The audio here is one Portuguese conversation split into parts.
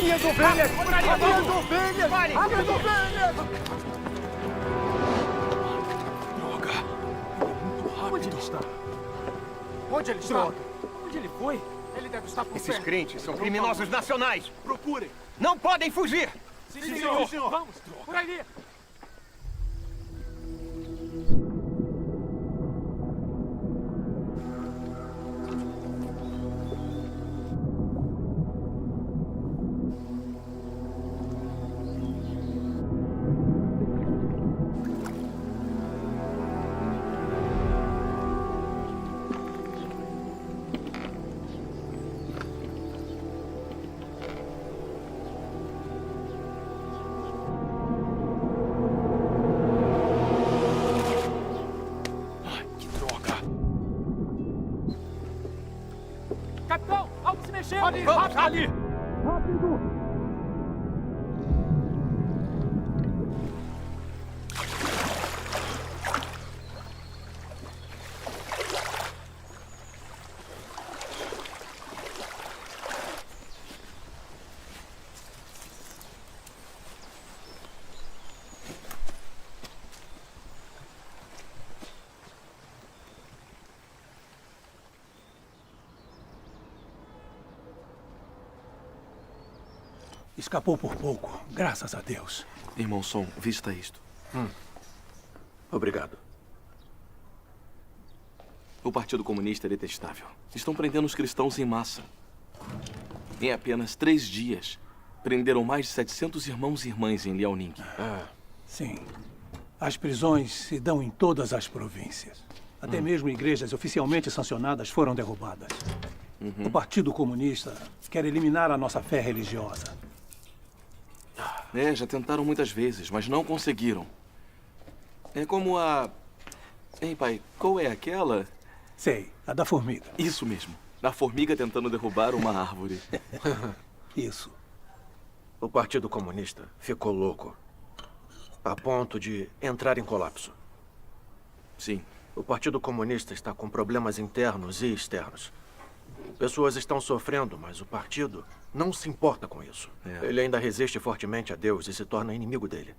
minhas ovelhas! As minhas ovelhas! Pare! As minhas ovelhas! Droga! Muito rápido. Onde ele está? Onde ele está? Droga! Onde ele foi? Ele deve estar por Esses perto. crentes são criminosos nacionais. Procurem. Não podem fugir. Sim, senhor. Vamos! Por ali! Ai, que droga. Capitão! Algo se mexeu! Ali, Vamos, ali. Escapou por pouco, graças a Deus. Irmão Som, vista isto. Obrigado. O Partido Comunista é detestável. Estão prendendo os cristãos em massa. Em apenas 3 dias, prenderam mais de 700 irmãos e irmãs em Liaoning. Sim. As prisões se dão em todas as províncias. Até mesmo igrejas oficialmente sancionadas foram derrubadas. O Partido Comunista quer eliminar a nossa fé religiosa. Já tentaram muitas vezes, mas não conseguiram. É como a... Hein, pai, qual é aquela? Sei, a da formiga. Isso mesmo. A formiga tentando derrubar uma árvore. Isso. O Partido Comunista ficou louco. A ponto de entrar em colapso. Sim. O Partido Comunista está com problemas internos e externos. Pessoas estão sofrendo, mas o partido não se importa com isso. Ele ainda resiste fortemente a Deus e se torna inimigo dele.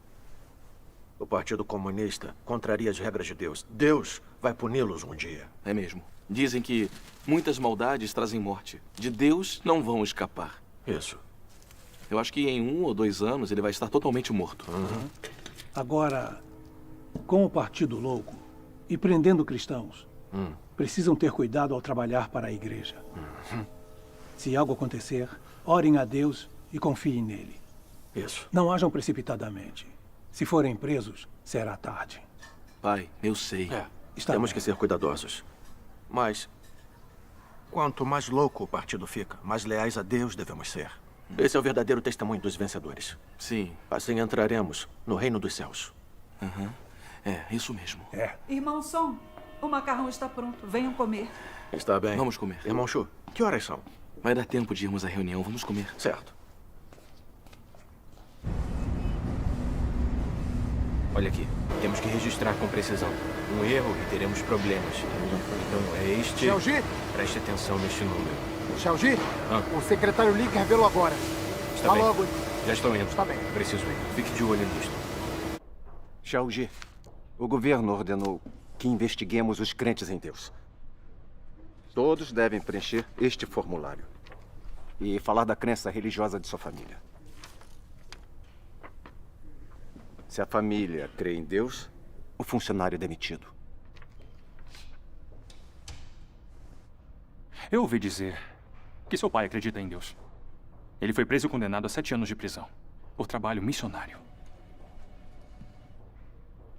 O Partido Comunista contraria as regras de Deus. Deus vai puni-los um dia. É mesmo. Dizem que muitas maldades trazem morte. De Deus não vão escapar. Isso. Eu acho que em 1 ou 2 anos ele vai estar totalmente morto. Agora, com o Partido Louco e prendendo cristãos, precisam ter cuidado ao trabalhar para a igreja. Se algo acontecer, orem a Deus e confiem nele. Isso. Não ajam precipitadamente. Se forem presos, será tarde. Pai, eu sei. Temos que ser cuidadosos. Mas, quanto mais louco o partido fica, mais leais a Deus devemos ser. Esse é o verdadeiro testemunho dos vencedores. Sim. Assim entraremos no reino dos céus. É, isso mesmo. Irmão Som, o macarrão está pronto. Venham comer. Está bem. Vamos comer. Irmão Chu, que horas são? Vai dar tempo de irmos à reunião. Vamos comer. Certo. Olha aqui. Temos que registrar com precisão. Um erro e teremos problemas. Então é este... Xiaoji? Preste atenção neste número. Xiaoji? O secretário Li revelou agora. Está bem. logo. Já estou indo. Está bem. Preciso ir. Fique de olho nisto. Xiaoji, o governo ordenou que investiguemos os crentes em Deus. Todos devem preencher este formulário e falar da crença religiosa de sua família. Se a família crê em Deus, o funcionário é demitido. Eu ouvi dizer que seu pai acredita em Deus. Ele foi preso e condenado a 7 anos de prisão por trabalho missionário.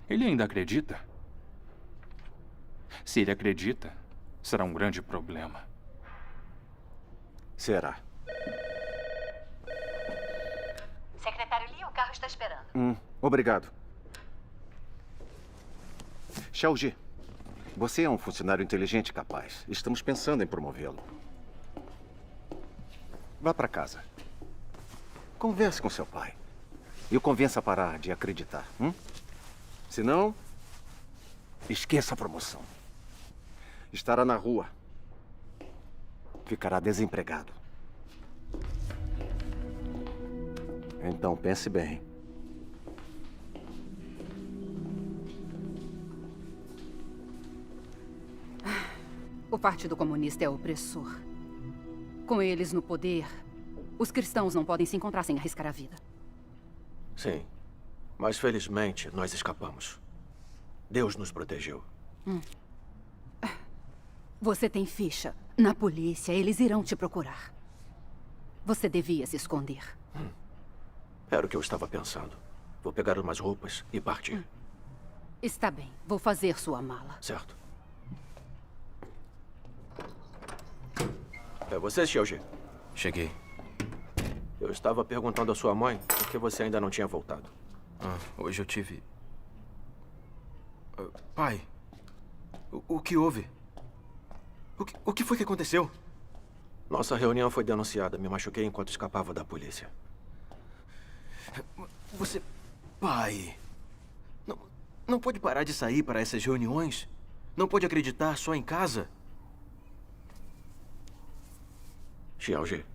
Ele ainda acredita? Se ele acredita, será um grande problema. Será. Secretário Lee, o carro está esperando. Obrigado. Xiaoji, você é um funcionário inteligente e capaz. Estamos pensando em promovê-lo. Vá para casa. Converse com seu pai. E o convença a parar de acreditar. Senão, esqueça a promoção. Estará na rua. Ficará desempregado. Então pense bem. O Partido Comunista é opressor. Com eles no poder, os cristãos não podem se encontrar sem arriscar a vida. Sim, mas felizmente nós escapamos. Deus nos protegeu. Você tem ficha. Na polícia, eles irão te procurar. Você devia se esconder. Era o que eu estava pensando. Vou pegar umas roupas e partir. Está bem, vou fazer sua mala. Certo. É você, Xiaoji? Cheguei. Eu estava perguntando à sua mãe por que você ainda não tinha voltado. Hoje eu tive... Pai, o que houve? O que foi que aconteceu? Nossa reunião foi denunciada. Me machuquei enquanto escapava da polícia. Você... Pai... Não pode parar de sair para essas reuniões? Não pode acreditar só em casa? Xiaoji,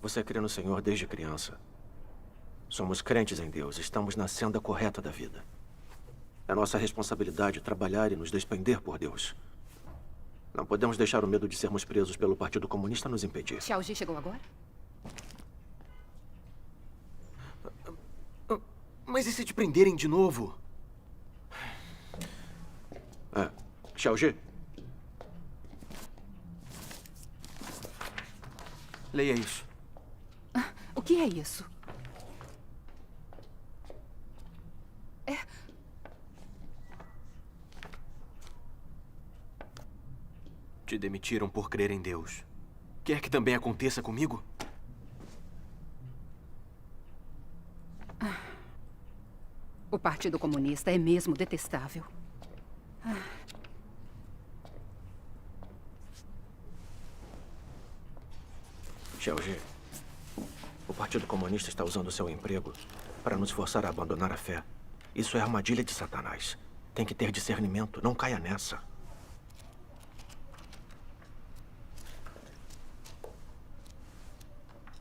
você crê no Senhor desde criança. Somos crentes em Deus. Estamos na senda correta da vida. É nossa responsabilidade trabalhar e nos despender por Deus. Não podemos deixar o medo de sermos presos pelo Partido Comunista nos impedir. Xiaoji chegou agora? Mas e se te prenderem de novo? Xiaoji? Leia isso. O que é isso? Te demitiram por crer em Deus. Quer que também aconteça comigo? O Partido Comunista é mesmo detestável. Xiaoji, o Partido Comunista está usando seu emprego para nos forçar a abandonar a fé. Isso é armadilha de Satanás. Tem que ter discernimento. Não caia nessa.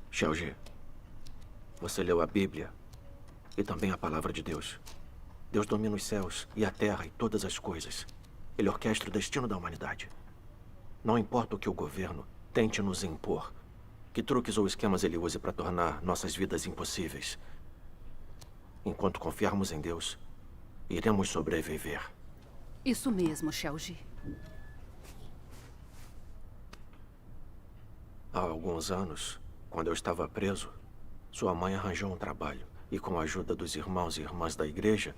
Xiaoji, você leu a Bíblia e também a Palavra de Deus. Deus domina os céus e a terra e todas as coisas. Ele orquestra o destino da humanidade. Não importa o que o governo tente nos impor, que truques ou esquemas ele use para tornar nossas vidas impossíveis. Enquanto confiarmos em Deus, iremos sobreviver. Isso mesmo, Xiaoji. Há alguns anos, quando eu estava preso, sua mãe arranjou um trabalho e, com a ajuda dos irmãos e irmãs da igreja,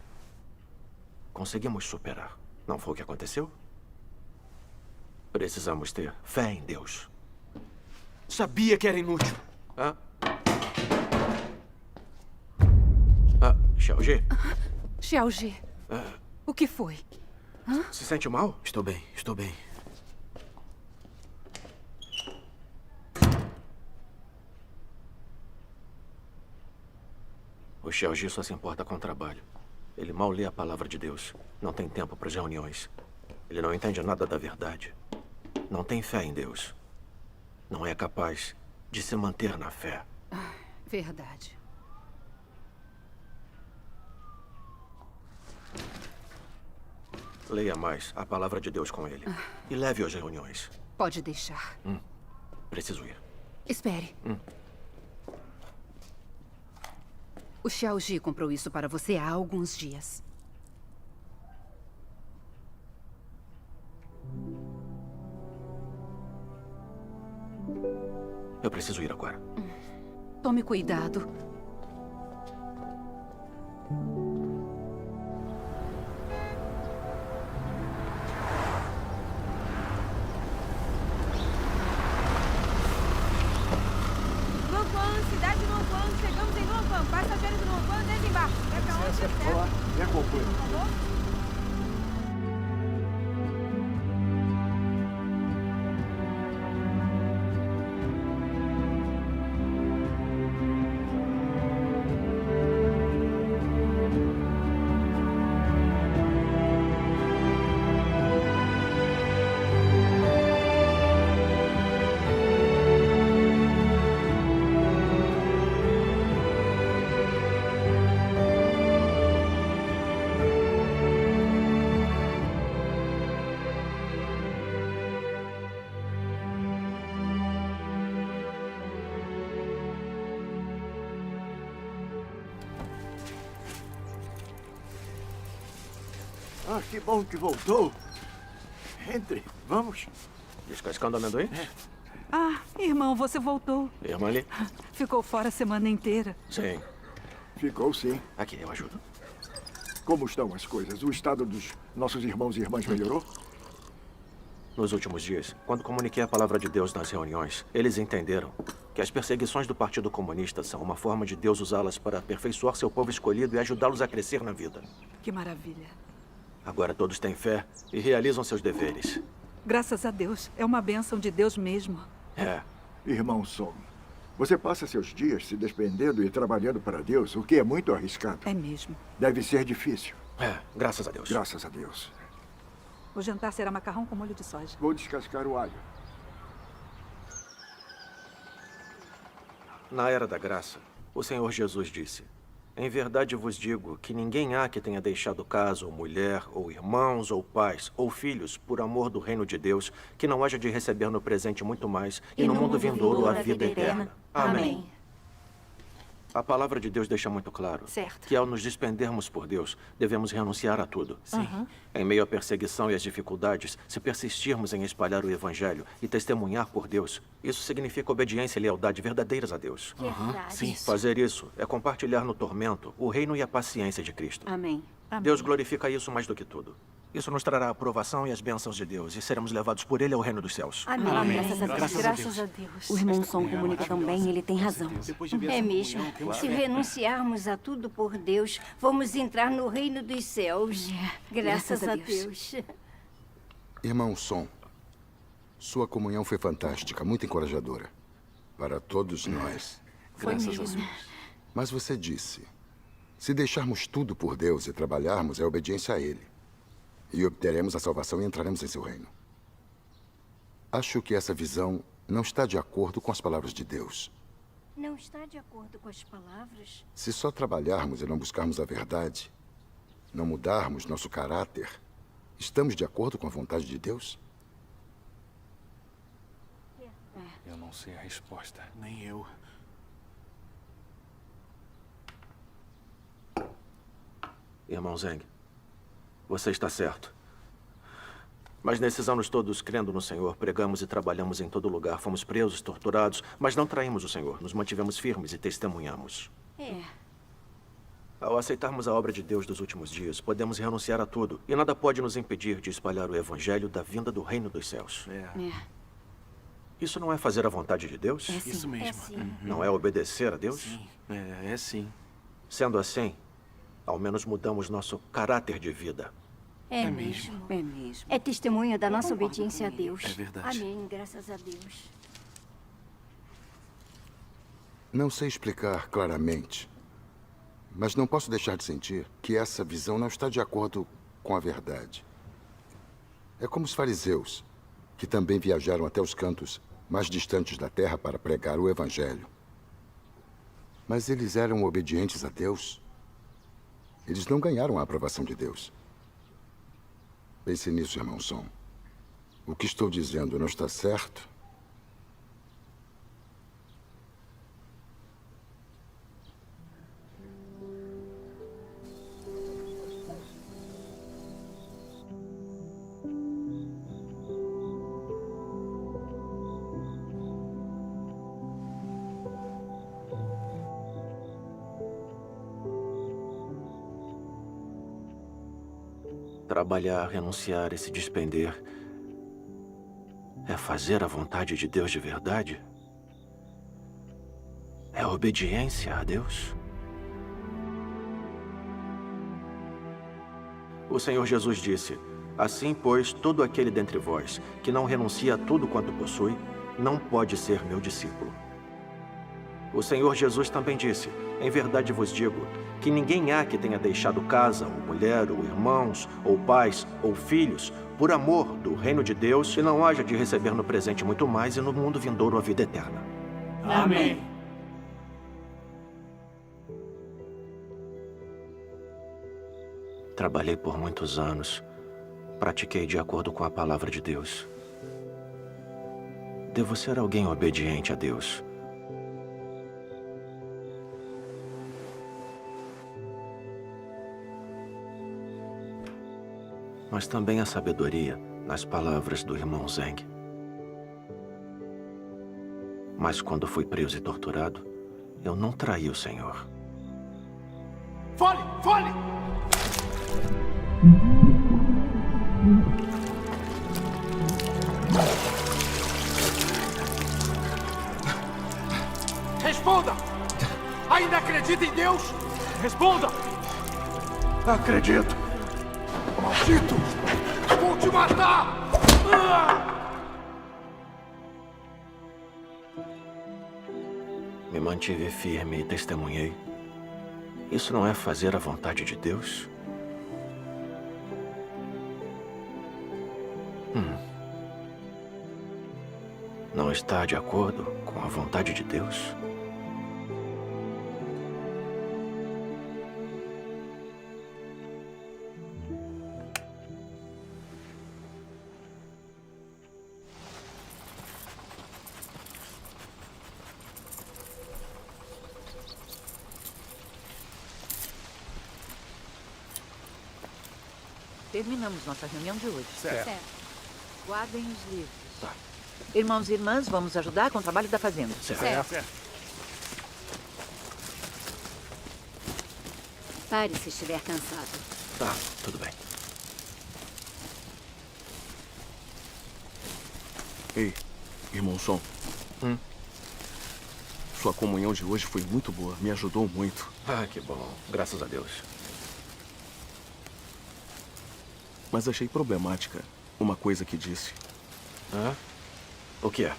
conseguimos superar. Não foi o que aconteceu? Precisamos ter fé em Deus. Sabia que era inútil. Xiaoji? Xiaoji, o que foi? Se sente mal? Estou bem, estou bem. O Xiaoji só se importa com o trabalho. Ele mal lê a palavra de Deus. Não tem tempo para as reuniões. Ele não entende nada da verdade. Não tem fé em Deus. Não é capaz de se manter na fé. Verdade. Leia mais a palavra de Deus com ele. E leve-o às reuniões. Pode deixar. Preciso ir. Espere. O Xiaoji comprou isso para você há alguns dias. Eu preciso ir agora. Tome cuidado. Luoguan, cidade de Luoguan. Chegamos em Luoguan. Passageiros de Luoguan, desembarque. É pra onde você quer? Me acompanhe. Por favor. Ah, que bom que voltou. Entre, vamos. Descascando amendoim? Ah, irmão, você voltou. Irmã ali? Ficou fora a semana inteira. Sim. Ficou sim. Aqui, eu ajudo. Como estão as coisas? O estado dos nossos irmãos e irmãs melhorou? Nos últimos dias, quando comuniquei a palavra de Deus nas reuniões, eles entenderam que as perseguições do Partido Comunista são uma forma de Deus usá-las para aperfeiçoar seu povo escolhido e ajudá-los a crescer na vida. Que maravilha. Agora todos têm fé e realizam seus deveres. Graças a Deus. É uma bênção de Deus mesmo. É. Irmão Som, você passa seus dias se despendendo e trabalhando para Deus, o que é muito arriscado. É mesmo. Deve ser difícil. É, graças a Deus. Graças a Deus. O jantar será macarrão com molho de soja. Vou descascar o alho. Na era da graça, o Senhor Jesus disse: em verdade vos digo que ninguém há que tenha deixado casa, ou mulher, ou irmãos, ou pais, ou filhos, por amor do reino de Deus, que não haja de receber no presente muito mais, e no mundo vindouro a vida eterna. Amém. A palavra de Deus deixa muito claro que ao nos despendermos por Deus, devemos renunciar a tudo. Em meio à perseguição e às dificuldades, se persistirmos em espalhar o Evangelho e testemunhar por Deus, isso significa obediência e lealdade verdadeiras a Deus. Verdade. Fazer isso é compartilhar no tormento o reino e a paciência de Cristo. Amém. Deus glorifica isso mais do que tudo. Isso nos trará a aprovação e as bênçãos de Deus, e seremos levados por Ele ao reino dos céus. Amém. Graças a Deus. Graças a Deus. O irmão Som comunica tão bem, ele tem razão. É mesmo. Se renunciarmos a tudo por Deus, vamos entrar no reino dos céus. Graças a Deus. Irmão Som, sua comunhão foi fantástica, muito encorajadora. Para todos nós. Graças a Deus. Mas você disse, se deixarmos tudo por Deus e trabalharmos, é obediência a Ele. E obteremos a salvação e entraremos em seu reino. Acho que essa visão não está de acordo com as palavras de Deus. Não está de acordo com as palavras? Se só trabalharmos e não buscarmos a verdade, não mudarmos nosso caráter, estamos de acordo com a vontade de Deus? Eu não sei a resposta. Nem eu. Irmão Zeng, você está certo. Mas nesses anos todos, crendo no Senhor, pregamos e trabalhamos em todo lugar. Fomos presos, torturados, mas não traímos o Senhor. Nos mantivemos firmes e testemunhamos. Ao aceitarmos a obra de Deus dos últimos dias, podemos renunciar a tudo. E nada pode nos impedir de espalhar o Evangelho da vinda do reino dos céus. Isso não é fazer a vontade de Deus? É sim. Isso mesmo. É sim. Não é obedecer a Deus? Sim. É sim. Sendo assim, ao menos mudamos nosso caráter de vida. É mesmo. É mesmo. É testemunho da nossa obediência a Deus. É verdade. Amém. Graças a Deus. Não sei explicar claramente, mas não posso deixar de sentir que essa visão não está de acordo com a verdade. É como os fariseus, que também viajaram até os cantos mais distantes da terra para pregar o Evangelho. Mas eles eram obedientes a Deus. Eles não ganharam a aprovação de Deus. Pense nisso, irmão Som. O que estou dizendo não está certo? Trabalhar, renunciar e se despender é fazer a vontade de Deus de verdade? É obediência a Deus? O Senhor Jesus disse: assim, pois, todo aquele dentre vós que não renuncia a tudo quanto possui, não pode ser meu discípulo. O Senhor Jesus também disse: em verdade vos digo, que ninguém há que tenha deixado casa, ou mulher, ou irmãos, ou pais, ou filhos, por amor do reino de Deus, e não haja de receber no presente muito mais, e no mundo vindouro a vida eterna. Amém. Trabalhei por muitos anos. Pratiquei de acordo com a palavra de Deus. Devo ser alguém obediente a Deus. mas também há sabedoria nas palavras do irmão Zeng. Mas quando fui preso e torturado, eu não traí o Senhor. Fole! Fole! Responda! Ainda acredita em Deus? Responda! Acredito. Maldito! Vou te matar! Me mantive firme e testemunhei. Isso não é fazer a vontade de Deus? Não está de acordo com a vontade de Deus? Terminamos nossa reunião de hoje. Certo. Guardem os livros. Tá. Irmãos e irmãs, vamos ajudar com o trabalho da fazenda. Certo. Pare se estiver cansado. Tá, tudo bem. Ei, irmão Som. Sua comunhão de hoje foi muito boa. Me ajudou muito. Ah, que bom. Graças a Deus. Mas achei problemática uma coisa que disse. O que é?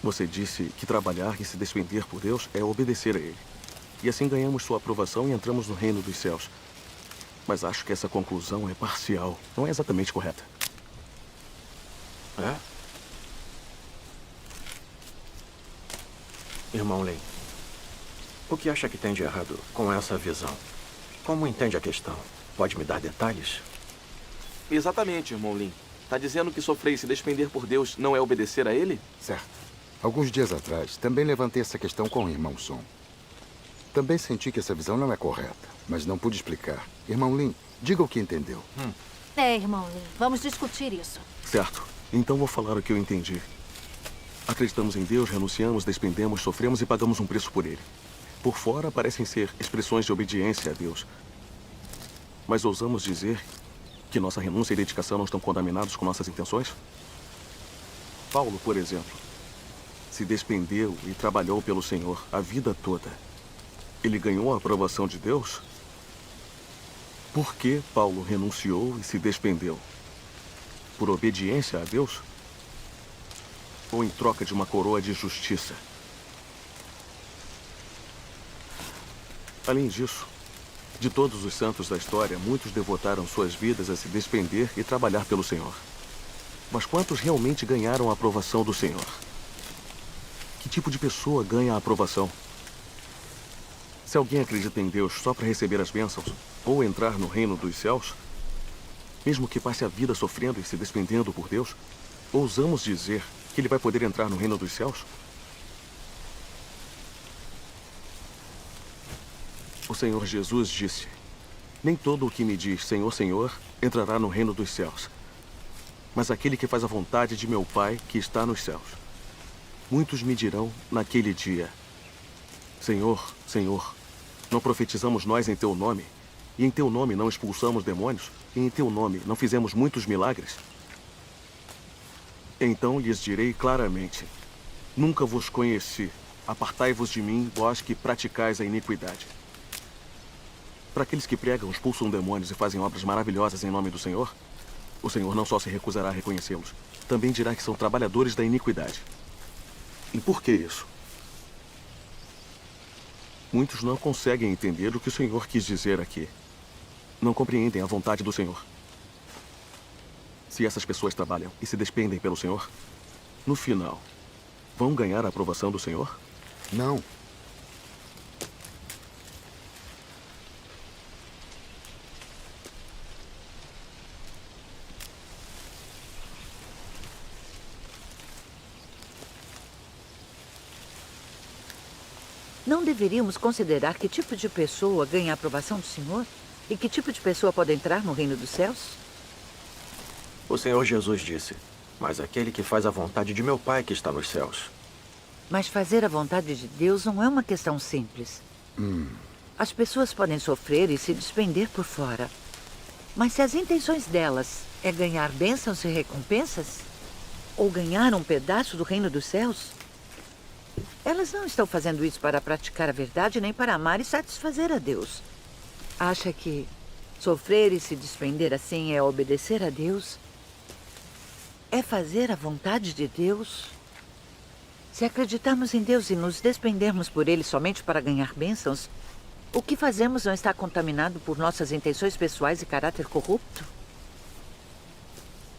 Você disse que trabalhar e se despender por Deus é obedecer a Ele. E assim ganhamos sua aprovação e entramos no reino dos céus. Mas acho que essa conclusão é parcial. Não é exatamente correta. É? Irmão Lin, o que acha que tem de errado com essa visão? Como entende a questão? Pode me dar detalhes? Exatamente, irmão Lin. Tá dizendo que sofrer e se despender por Deus não é obedecer a Ele? Certo. Alguns dias atrás, também levantei essa questão com o irmão Som. Também senti que essa visão não é correta, mas não pude explicar. Irmão Lin, diga o que entendeu. Irmão Lin, vamos discutir isso. Certo. Então vou falar o que eu entendi. Acreditamos em Deus, renunciamos, despendemos, sofremos e pagamos um preço por Ele. Por fora parecem ser expressões de obediência a Deus. Mas ousamos dizer que nossa renúncia e dedicação não estão contaminados com nossas intenções? Paulo, por exemplo, se despendeu e trabalhou pelo Senhor a vida toda. Ele ganhou a aprovação de Deus? Por que Paulo renunciou e se despendeu? Por obediência a Deus? Ou em troca de uma coroa de justiça? Além disso, de todos os santos da história, muitos devotaram suas vidas a se despender e trabalhar pelo Senhor. Mas quantos realmente ganharam a aprovação do Senhor? Que tipo de pessoa ganha a aprovação? Se alguém acredita em Deus só para receber as bênçãos ou entrar no reino dos céus, mesmo que passe a vida sofrendo e se despendendo por Deus, ousamos dizer que ele vai poder entrar no reino dos céus? O Senhor Jesus disse: nem todo o que me diz Senhor, Senhor entrará no reino dos céus, mas aquele que faz a vontade de meu Pai que está nos céus. Muitos me dirão naquele dia: Senhor, Senhor, não profetizamos nós em teu nome, e em teu nome não expulsamos demônios, e em teu nome não fizemos muitos milagres? Então lhes direi claramente: nunca vos conheci. Apartai-vos de mim, vós que praticais a iniquidade. Para aqueles que pregam, expulsam demônios e fazem obras maravilhosas em nome do Senhor, o Senhor não só se recusará a reconhecê-los, também dirá que são trabalhadores da iniquidade. E por que isso? Muitos não conseguem entender o que o Senhor quis dizer aqui. Não compreendem a vontade do Senhor. Se essas pessoas trabalham e se despendem pelo Senhor, no final, vão ganhar a aprovação do Senhor? Não. Não deveríamos considerar que tipo de pessoa ganha a aprovação do Senhor? E que tipo de pessoa pode entrar no reino dos céus? O Senhor Jesus disse: mas aquele que faz a vontade de meu Pai que está nos céus. Mas fazer a vontade de Deus não é uma questão simples. As pessoas podem sofrer e se despender por fora. Mas se as intenções delas é ganhar bênçãos e recompensas, ou ganhar um pedaço do reino dos céus, elas não estão fazendo isso para praticar a verdade, nem para amar e satisfazer a Deus. Acha que sofrer e se despender assim é obedecer a Deus? É fazer a vontade de Deus? Se acreditarmos em Deus e nos despendermos por Ele somente para ganhar bênçãos, o que fazemos não está contaminado por nossas intenções pessoais e caráter corrupto?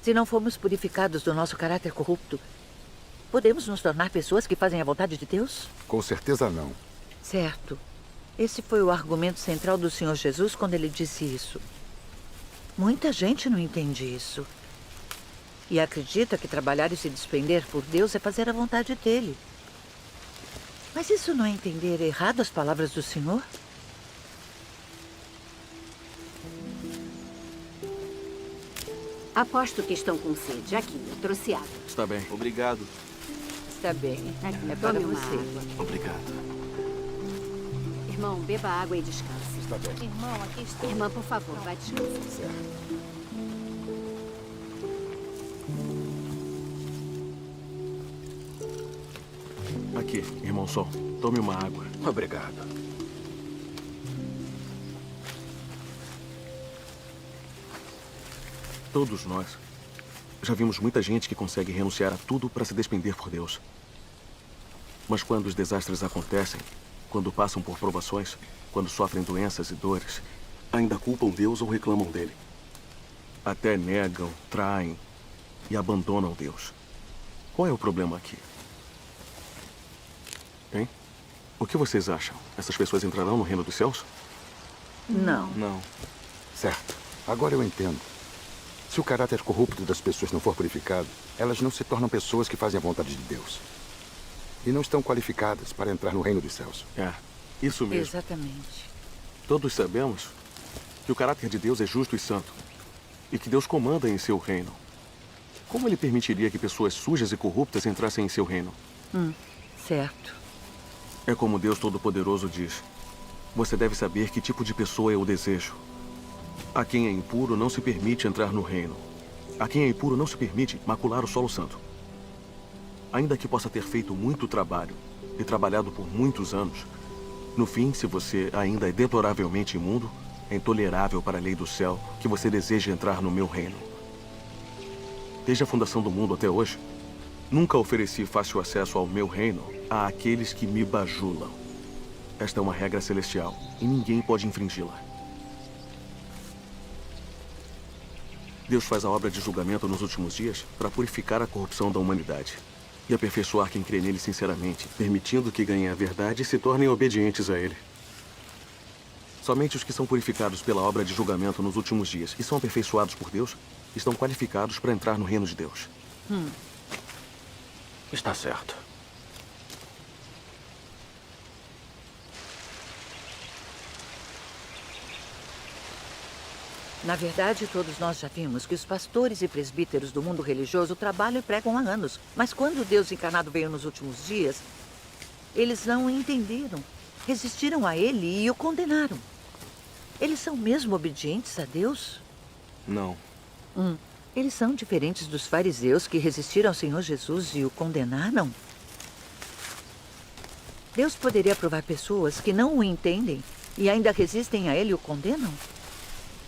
Se não formos purificados do nosso caráter corrupto, podemos nos tornar pessoas que fazem a vontade de Deus? Com certeza não. Certo. Esse foi o argumento central do Senhor Jesus quando ele disse isso. Muita gente não entende isso. E acredita que trabalhar e se despender por Deus é fazer a vontade dele. Mas isso não é entender errado as palavras do Senhor? Aposto que estão com sede. Aqui, eu trouxe água. Está bem, obrigado. Está bem. Aqui, É para tome uma você. água. Obrigado. Irmão, beba água e descanse. Está bem. Irmão, aqui está. Irmã, por favor, vai descansar. Certo. Aqui, irmão Sol, tome uma água. Obrigado. Todos nós já vimos muita gente que consegue renunciar a tudo para se despender por Deus. Mas quando os desastres acontecem, quando passam por provações, quando sofrem doenças e dores, ainda culpam Deus ou reclamam dele. Até negam, traem e abandonam Deus. Qual é o problema aqui? Hein? O que vocês acham? Essas pessoas entrarão no reino dos céus? Não. Não. Certo. Agora eu entendo. Se o caráter corrupto das pessoas não for purificado, elas não se tornam pessoas que fazem a vontade de Deus. E não estão qualificadas para entrar no reino dos céus. É, isso mesmo. Exatamente. Todos sabemos que o caráter de Deus é justo e santo. E que Deus comanda em seu reino. Como ele permitiria que pessoas sujas e corruptas entrassem em seu reino? Certo. É como Deus Todo-Poderoso diz. Você deve saber que tipo de pessoa eu desejo. A quem é impuro não se permite entrar no reino. A quem é impuro não se permite macular o solo santo. Ainda que possa ter feito muito trabalho e trabalhado por muitos anos, no fim, se você ainda é deploravelmente imundo, é intolerável para a lei do céu que você deseje entrar no meu reino. Desde a fundação do mundo até hoje, nunca ofereci fácil acesso ao meu reino a aqueles que me bajulam. Esta é uma regra celestial e ninguém pode infringi-la. Deus faz a obra de julgamento nos últimos dias para purificar a corrupção da humanidade e aperfeiçoar quem crê nele sinceramente, permitindo que ganhem a verdade e se tornem obedientes a ele. Somente os que são purificados pela obra de julgamento nos últimos dias e são aperfeiçoados por Deus estão qualificados para entrar no reino de Deus. Está certo. Na verdade, todos nós já vimos que os pastores e presbíteros do mundo religioso trabalham e pregam há anos. Mas quando Deus encarnado veio nos últimos dias, eles não o entenderam, resistiram a ele e o condenaram. Eles são mesmo obedientes a Deus? Não. Eles são diferentes dos fariseus que resistiram ao Senhor Jesus e o condenaram? Deus poderia provar pessoas que não o entendem e ainda resistem a ele e o condenam?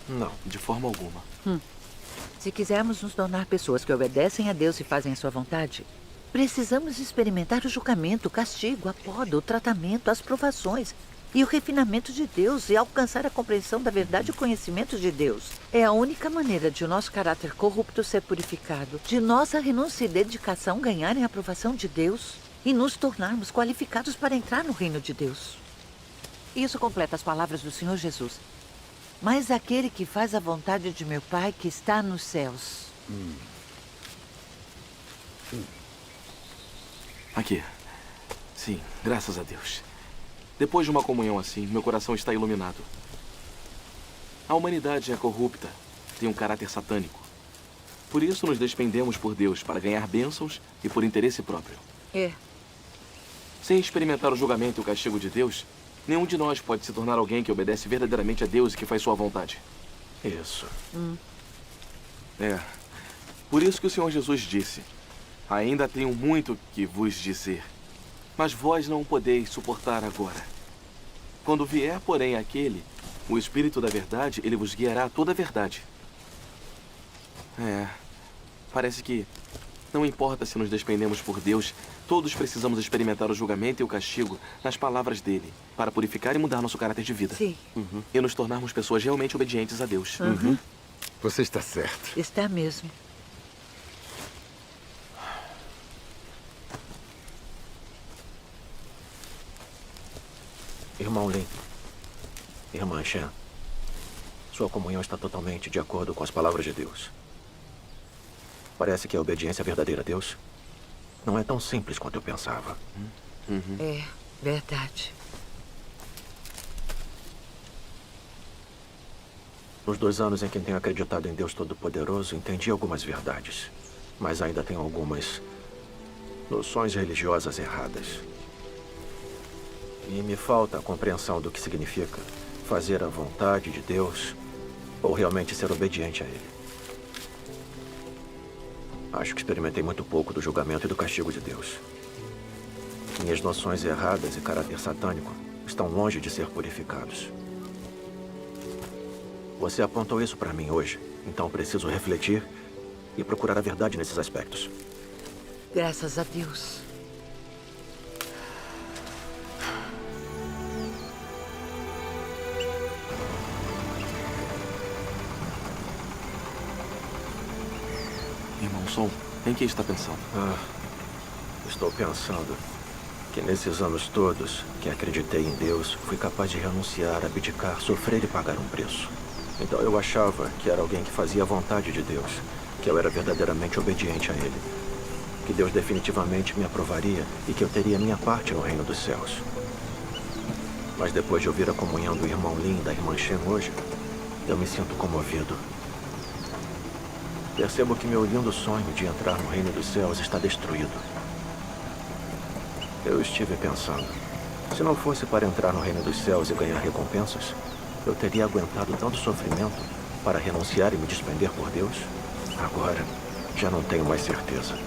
Não, de forma alguma. Se quisermos nos tornar pessoas que obedecem a Deus e fazem a sua vontade, precisamos experimentar o julgamento, o castigo, a poda, o tratamento, as provações e o refinamento de Deus e alcançar a compreensão da verdade e o conhecimento de Deus. É a única maneira de o nosso caráter corrupto ser purificado, de nossa renúncia e dedicação ganharem a aprovação de Deus e nos tornarmos qualificados para entrar no reino de Deus. Isso completa as palavras do Senhor Jesus. Mas aquele que faz a vontade de meu Pai que está nos céus. Aqui. Sim, graças a Deus. Depois de uma comunhão assim, meu coração está iluminado. A humanidade é corrupta, tem um caráter satânico. Por isso nos despendemos por Deus para ganhar bênçãos e por interesse próprio. É. Sem experimentar o julgamento e o castigo de Deus, nenhum de nós pode se tornar alguém que obedece verdadeiramente a Deus e que faz sua vontade. Isso. É. Por isso que o Senhor Jesus disse: ainda tenho muito que vos dizer, mas vós não podeis suportar agora. Quando vier, porém, aquele, o Espírito da Verdade, ele vos guiará a toda a verdade. Parece que não importa se nos despendemos por Deus, todos precisamos experimentar o julgamento e o castigo nas palavras dele, para purificar e mudar nosso caráter de vida. Sim. E nos tornarmos pessoas realmente obedientes a Deus. Você está certo. Está mesmo. Irmão Lin, irmã Shen, sua comunhão está totalmente de acordo com as palavras de Deus. Parece que a obediência verdadeira a Deus não é tão simples quanto eu pensava. É verdade. Nos 2 anos em que tenho acreditado em Deus Todo-Poderoso, entendi algumas verdades, mas ainda tenho algumas noções religiosas erradas. E me falta a compreensão do que significa fazer a vontade de Deus ou realmente ser obediente a Ele. Acho que experimentei muito pouco do julgamento e do castigo de Deus. Minhas noções erradas e caráter satânico estão longe de ser purificados. Você apontou isso para mim hoje, então preciso refletir e procurar a verdade nesses aspectos. Graças a Deus. Irmão Sol, em que está pensando? Estou pensando que nesses anos todos que acreditei em Deus, fui capaz de renunciar, abdicar, sofrer e pagar um preço. Então eu achava que era alguém que fazia a vontade de Deus, que eu era verdadeiramente obediente a Ele, que Deus definitivamente me aprovaria e que eu teria minha parte no reino dos céus. Mas depois de ouvir a comunhão do irmão Lin e da irmã Shen hoje, eu me sinto comovido. Percebo que meu lindo sonho de entrar no reino dos céus está destruído. Eu estive pensando, se não fosse para entrar no reino dos céus e ganhar recompensas, eu teria aguentado tanto sofrimento para renunciar e me despender por Deus? Agora, já não tenho mais certeza.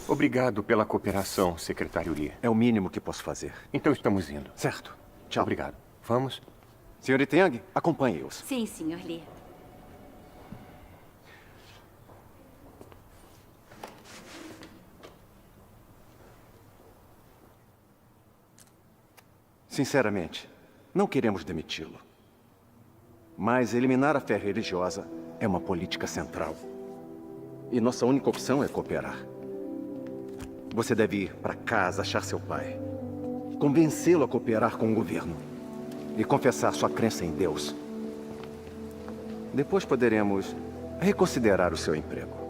Obrigado pela cooperação, secretário Li. É o mínimo que posso fazer. Então estamos indo. Certo. Tchau. Obrigado. Vamos. Senhorita Yang, acompanhe-os. Sim, Sr. Li. Sinceramente, não queremos demiti-lo. Mas eliminar a fé religiosa é uma política central. E nossa única opção é cooperar. Você deve ir para casa achar seu pai. Convencê-lo a cooperar com o governo. E confessar sua crença em Deus. Depois poderemos reconsiderar o seu emprego.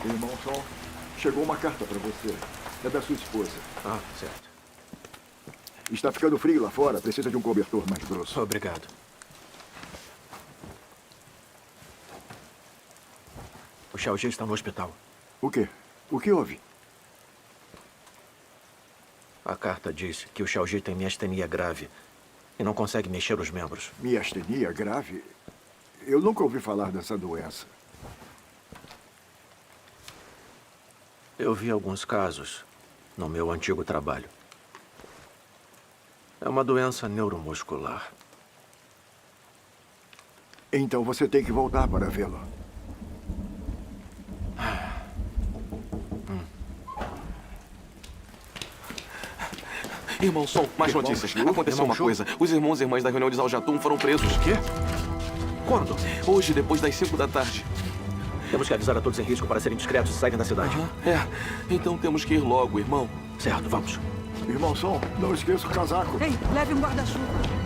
Irmão Sol, chegou uma carta para você. É da sua esposa. Ah, certo. Está ficando frio lá fora. Precisa de um cobertor mais grosso. Obrigado. O Xiaoji está no hospital. O quê? O que houve? A carta diz que o Xiaoji tem miastenia grave e não consegue mexer os membros. Miastenia grave? Eu nunca ouvi falar dessa doença. Eu vi alguns casos no meu antigo trabalho. É uma doença neuromuscular. Então você tem que voltar para vê-lo. Irmão Sol, mais notícias. Aconteceu uma coisa. Os irmãos e irmãs da reunião de Zaljatum foram presos. O quê? Quando? Hoje, depois das 5 da tarde. Temos que avisar a todos em risco para serem discretos e saírem da cidade. Então temos que ir logo, irmão. Certo, vamos. Irmão Som, não esqueça o casaco. Ei, leve um guarda-chuva.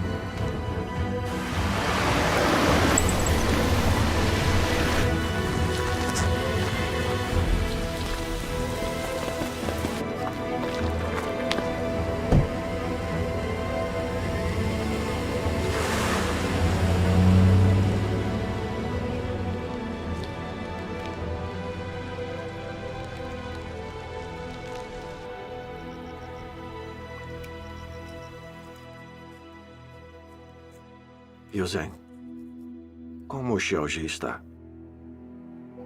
Yuzen, como o Xiaoji está?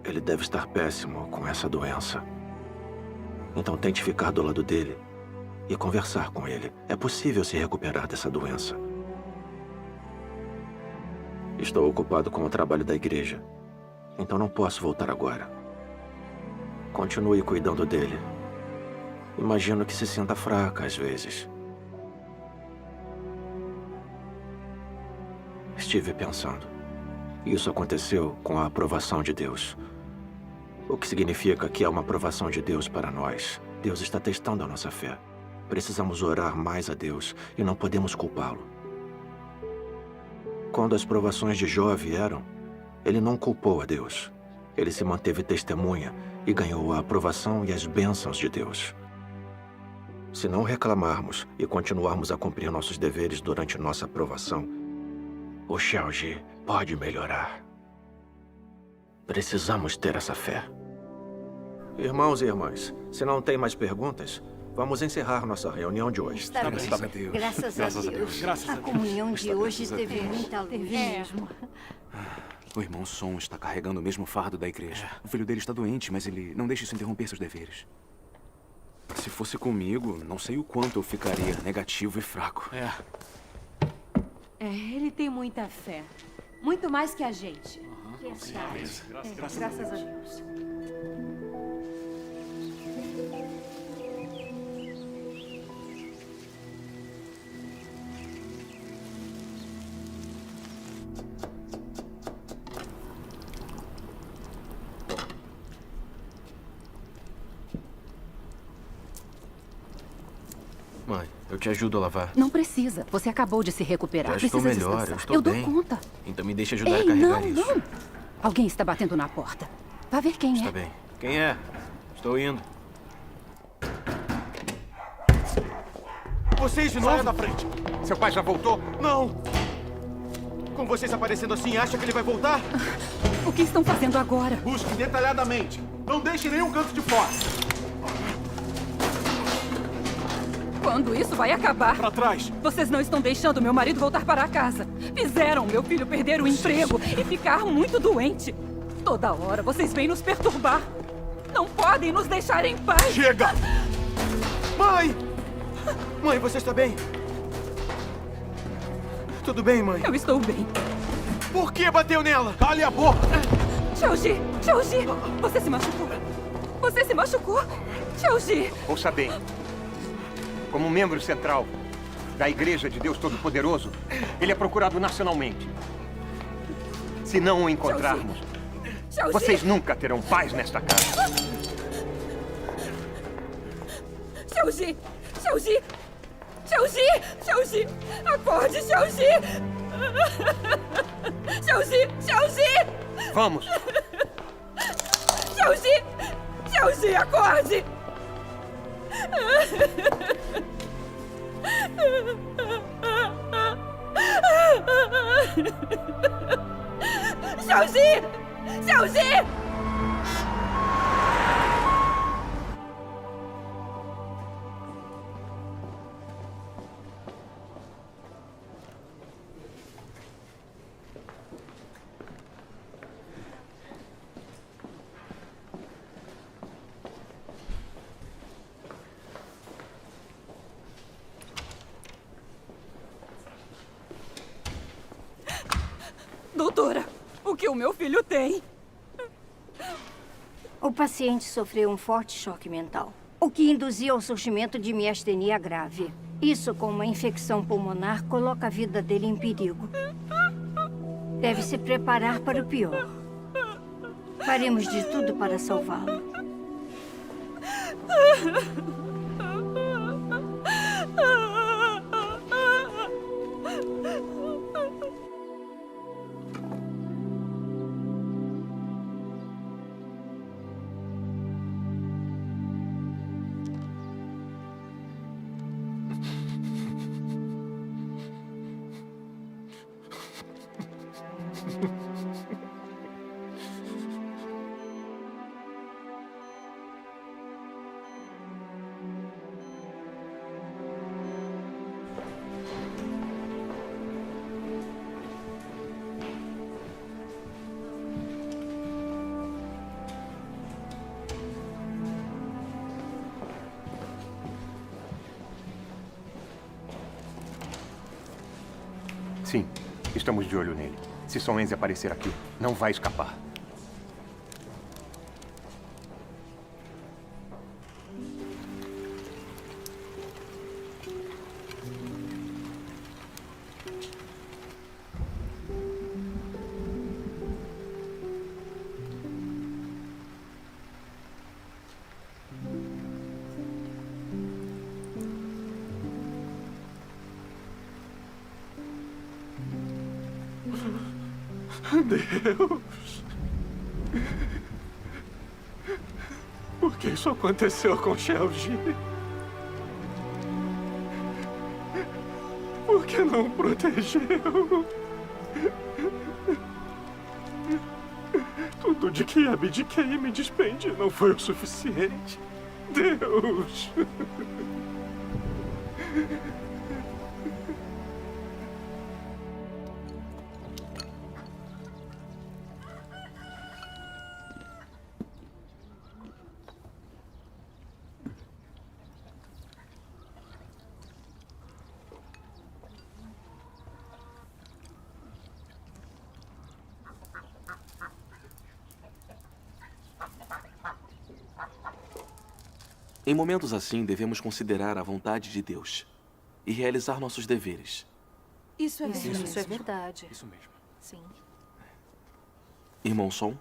Ele deve estar péssimo com essa doença. Então tente ficar do lado dele e conversar com ele. É possível se recuperar dessa doença. Estou ocupado com o trabalho da igreja, então não posso voltar agora. Continue cuidando dele. Imagino que se sinta fraca às vezes. Estive pensando. Isso aconteceu com a aprovação de Deus. O que significa que é uma aprovação de Deus para nós. Deus está testando a nossa fé. Precisamos orar mais a Deus e não podemos culpá-lo. Quando as provações de Jó vieram, ele não culpou a Deus. Ele se manteve testemunha e ganhou a aprovação e as bênçãos de Deus. Se não reclamarmos e continuarmos a cumprir nossos deveres durante nossa aprovação, o Xiaoji pode melhorar. Precisamos ter essa fé. Irmãos e irmãs, se não tem mais perguntas, vamos encerrar nossa reunião de hoje. Está bem. Graças a Deus. A comunhão de hoje teve muita luz mesmo. O irmão Som está carregando o mesmo fardo da igreja. O filho dele está doente, mas ele não deixa isso interromper seus deveres. Se fosse comigo, não sei o quanto eu ficaria negativo e fraco. Ele tem muita fé. Muito mais que a gente. Graças a Deus. Mãe, eu te ajudo a lavar. Não precisa. Você acabou de se recuperar. Já estou Precisa melhor, descansar. eu estou Eu bem. dou conta. Então me deixe ajudar Ei, a carregar não, isso. não. Alguém está batendo na porta. Vá ver quem Está é. bem. Quem é? Estou indo. Vocês de novo? Saia da frente. Seu pai já voltou? Não! Com vocês aparecendo assim, acha que ele vai voltar? O que estão fazendo agora? Busque detalhadamente. Não deixe nenhum canto de fora. Quando isso vai acabar? Para trás. Vocês não estão deixando meu marido voltar para casa. Fizeram meu filho perder o emprego e ficar muito doente. Toda hora vocês vêm nos perturbar. Não podem nos deixar em paz. Chega! Mãe! Mãe, você está bem? Tudo bem, mãe? Eu estou bem. Por que bateu nela? Cale a boca! Xiaoji! Xiaoji! Você se machucou? Você se machucou? Xiaoji! Ouça bem. Como membro central da Igreja de Deus Todo-Poderoso, ele é procurado nacionalmente. Se não o encontrarmos, Xiaoji! vocês nunca terão paz nesta casa. Xiaoji! Xiaoji! Xiaoji! Xiaoji! Acorde, Xiaoji! Xiaoji! Xiaoji! Vamos! Xiaoji! Xiaoji, acorde! Xiaoji! Xiaoji! Doutora, o que o meu filho tem? O paciente sofreu um forte choque mental, o que induziu ao surgimento de miastenia grave. Isso, com uma infecção pulmonar, coloca a vida dele em perigo. Deve se preparar para o pior. Faremos de tudo para salvá-lo. Sim, estamos de olho nele. Se Song Enzi aparecer aqui, não vai escapar. Deus! Por que isso aconteceu com Xiaoji? Por que não protegeu? Tudo de que abdiquei e me despendi não foi o suficiente. Deus! Em momentos assim, devemos considerar a vontade de Deus e realizar nossos deveres. Isso é verdade. Isso é verdade. Isso mesmo. Sim. Irmão Song?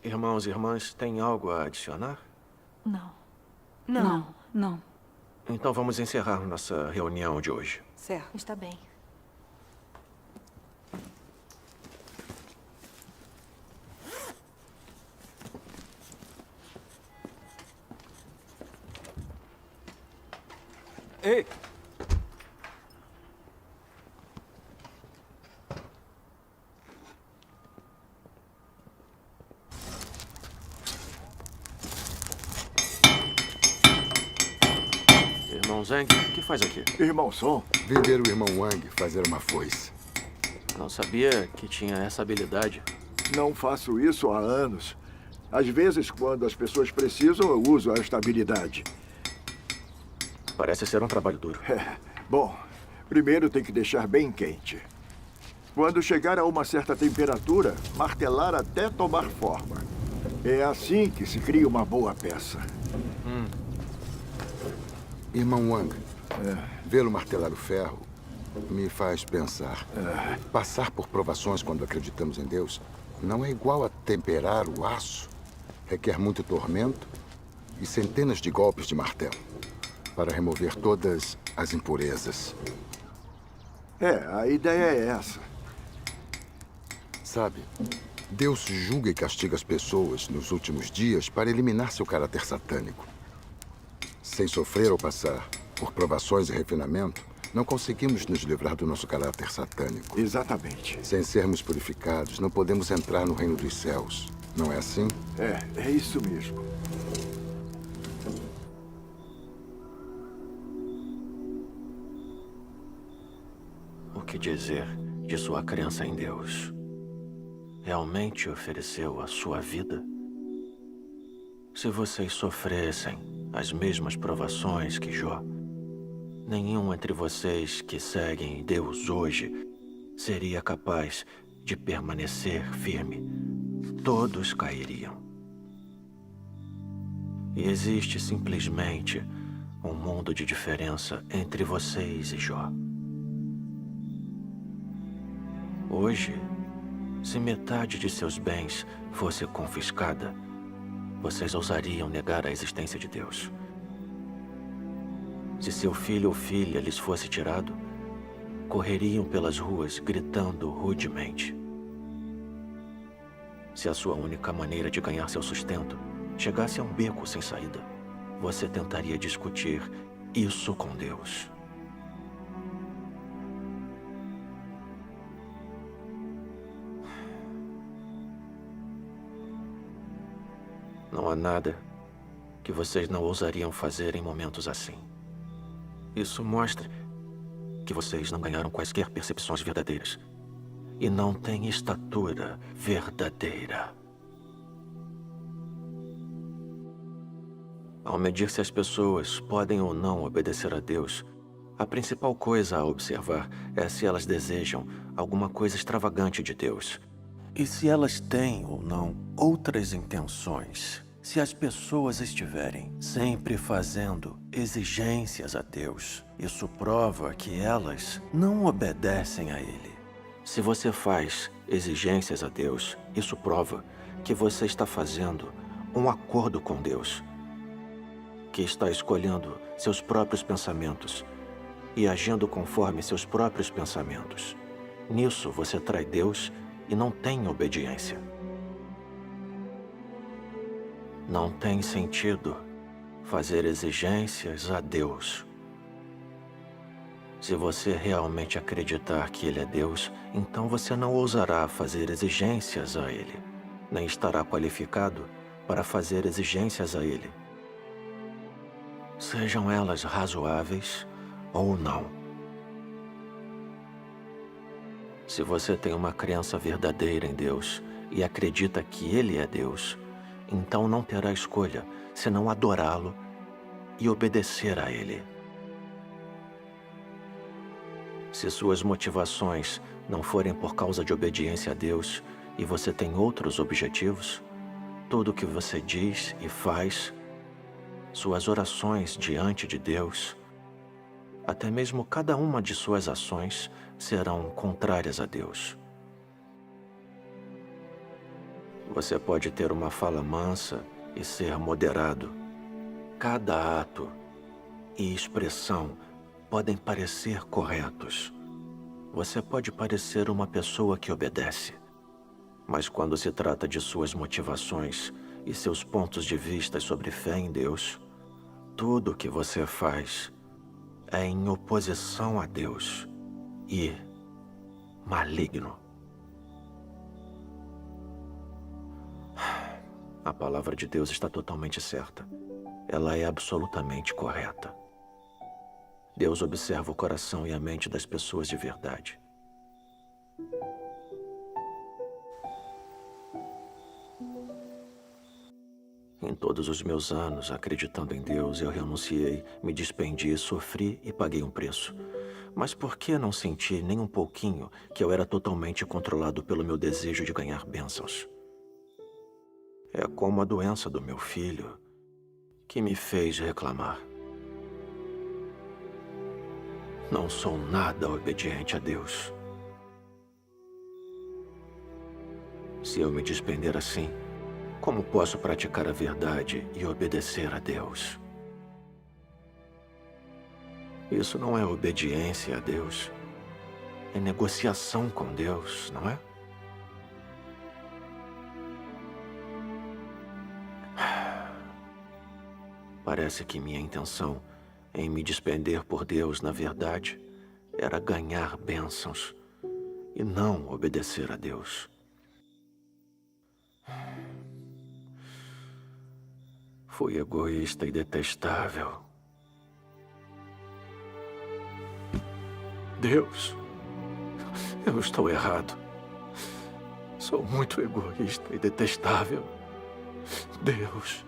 Irmãos e irmãs, tem algo a adicionar? Não. Não. Então vamos encerrar nossa reunião de hoje. Certo. Está bem. Ei! Irmão Zhang, o que faz aqui? Irmão Song. Vender o irmão Wang fazer uma foice. Não sabia que tinha essa habilidade. Não faço isso há anos. Às vezes, quando as pessoas precisam, eu uso esta habilidade. Parece ser um trabalho duro. Bom, primeiro tem que deixar bem quente. Quando chegar a uma certa temperatura, martelar até tomar forma. É assim que se cria uma boa peça. Irmão Wang, vê-lo martelar o ferro me faz pensar. Passar por provações quando acreditamos em Deus não é igual a temperar o aço. Requer muito tormento e centenas de golpes de martelo para remover todas as impurezas. A ideia é essa. Sabe, Deus julga e castiga as pessoas nos últimos dias para eliminar seu caráter satânico. Sem sofrer ou passar por provações e refinamento, não conseguimos nos livrar do nosso caráter satânico. Exatamente. Sem sermos purificados, não podemos entrar no reino dos céus. Não é assim? É isso mesmo. O que dizer de sua crença em Deus? Realmente ofereceu a sua vida? Se vocês sofressem as mesmas provações que Jó, nenhum entre vocês que seguem Deus hoje seria capaz de permanecer firme. Todos cairiam. E existe simplesmente um mundo de diferença entre vocês e Jó. Hoje, se metade de seus bens fosse confiscada, vocês ousariam negar a existência de Deus. Se seu filho ou filha lhes fosse tirado, correriam pelas ruas gritando rudemente. Se a sua única maneira de ganhar seu sustento chegasse a um beco sem saída, você tentaria discutir isso com Deus. Não há nada que vocês não ousariam fazer em momentos assim. Isso mostra que vocês não ganharam quaisquer percepções verdadeiras e não têm estatura verdadeira. Ao medir se as pessoas podem ou não obedecer a Deus, a principal coisa a observar é se elas desejam alguma coisa extravagante de Deus. E se elas têm ou não outras intenções. Se as pessoas estiverem sempre fazendo exigências a Deus, isso prova que elas não obedecem a Ele. Se você faz exigências a Deus, isso prova que você está fazendo um acordo com Deus, que está escolhendo seus próprios pensamentos e agindo conforme seus próprios pensamentos. Nisso você trai Deus e não tem obediência. Não tem sentido fazer exigências a Deus. Se você realmente acreditar que Ele é Deus, então você não ousará fazer exigências a Ele, nem estará qualificado para fazer exigências a Ele, sejam elas razoáveis ou não. Se você tem uma crença verdadeira em Deus e acredita que Ele é Deus, então não terá escolha senão adorá-lo e obedecer a Ele. Se suas motivações não forem por causa de obediência a Deus e você tem outros objetivos, tudo o que você diz e faz, suas orações diante de Deus, até mesmo cada uma de suas ações serão contrárias a Deus. Você pode ter uma fala mansa e ser moderado. Cada ato e expressão podem parecer corretos. Você pode parecer uma pessoa que obedece. Mas quando se trata de suas motivações e seus pontos de vista sobre fé em Deus, tudo o que você faz é em oposição a Deus e maligno. A palavra de Deus está totalmente certa. Ela é absolutamente correta. Deus observa o coração e a mente das pessoas de verdade. Em todos os meus anos, acreditando em Deus, eu renunciei, me despendi, sofri e paguei um preço. Mas por que não senti nem um pouquinho que eu era totalmente controlado pelo meu desejo de ganhar bênçãos? É como a doença do meu filho que me fez reclamar. Não sou nada obediente a Deus. Se eu me despender assim, como posso praticar a verdade e obedecer a Deus? Isso não é obediência a Deus. É negociação com Deus, não é? Parece que minha intenção em me despender por Deus, na verdade, era ganhar bênçãos e não obedecer a Deus. Fui egoísta e detestável. Deus, eu estou errado. Sou muito egoísta e detestável. Deus.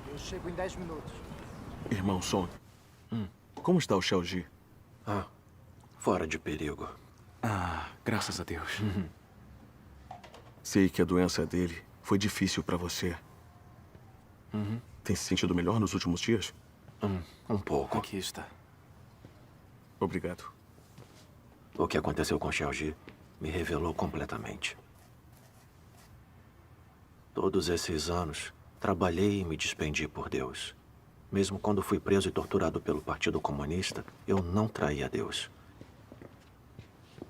Eu chego em 10 minutos. Irmão Son, como está o Xiaoji? fora de perigo. Ah, graças a Deus. Sei que a doença dele foi difícil para você. Tem se sentido melhor nos últimos dias? Um pouco. Aqui está. Obrigado. O que aconteceu com Xiaoji me revelou completamente. Todos esses anos, trabalhei e me despendi por Deus. Mesmo quando fui preso e torturado pelo Partido Comunista, eu não traí a Deus.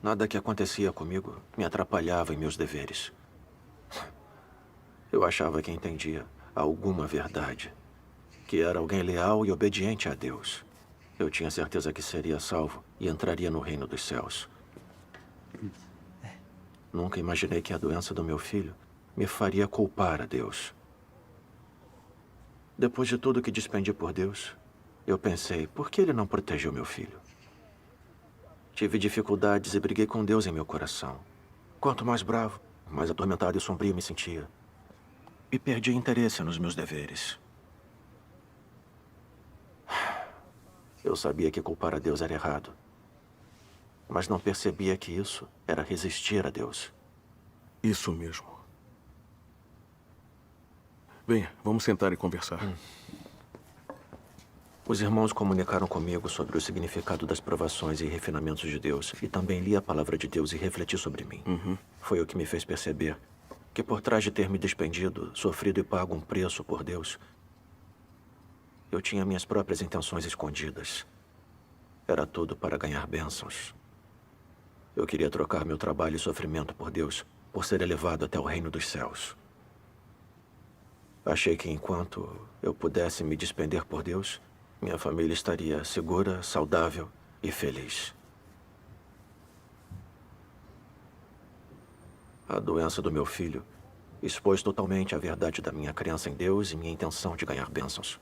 Nada que acontecia comigo me atrapalhava em meus deveres. Eu achava que entendia alguma verdade, que era alguém leal e obediente a Deus. Eu tinha certeza que seria salvo e entraria no reino dos céus. Nunca imaginei que a doença do meu filho me faria culpar a Deus. Depois de tudo que despendi por Deus, eu pensei, por que ele não protegeu meu filho? Tive dificuldades e briguei com Deus em meu coração. Quanto mais bravo, mais atormentado e sombrio me sentia. E perdi interesse nos meus deveres. Eu sabia que culpar a Deus era errado. Mas não percebia que isso era resistir a Deus. Isso mesmo. Venha, vamos sentar e conversar. Os irmãos comunicaram comigo sobre o significado das provações e refinamentos de Deus. E também li a palavra de Deus e refleti sobre mim. Foi o que me fez perceber que por trás de ter me despendido, sofrido e pago um preço por Deus, eu tinha minhas próprias intenções escondidas. Era tudo para ganhar bênçãos. Eu queria trocar meu trabalho e sofrimento por Deus, por ser elevado até o reino dos céus. Achei que enquanto eu pudesse me despender por Deus, minha família estaria segura, saudável e feliz. A doença do meu filho expôs totalmente a verdade da minha crença em Deus e minha intenção de ganhar bênçãos.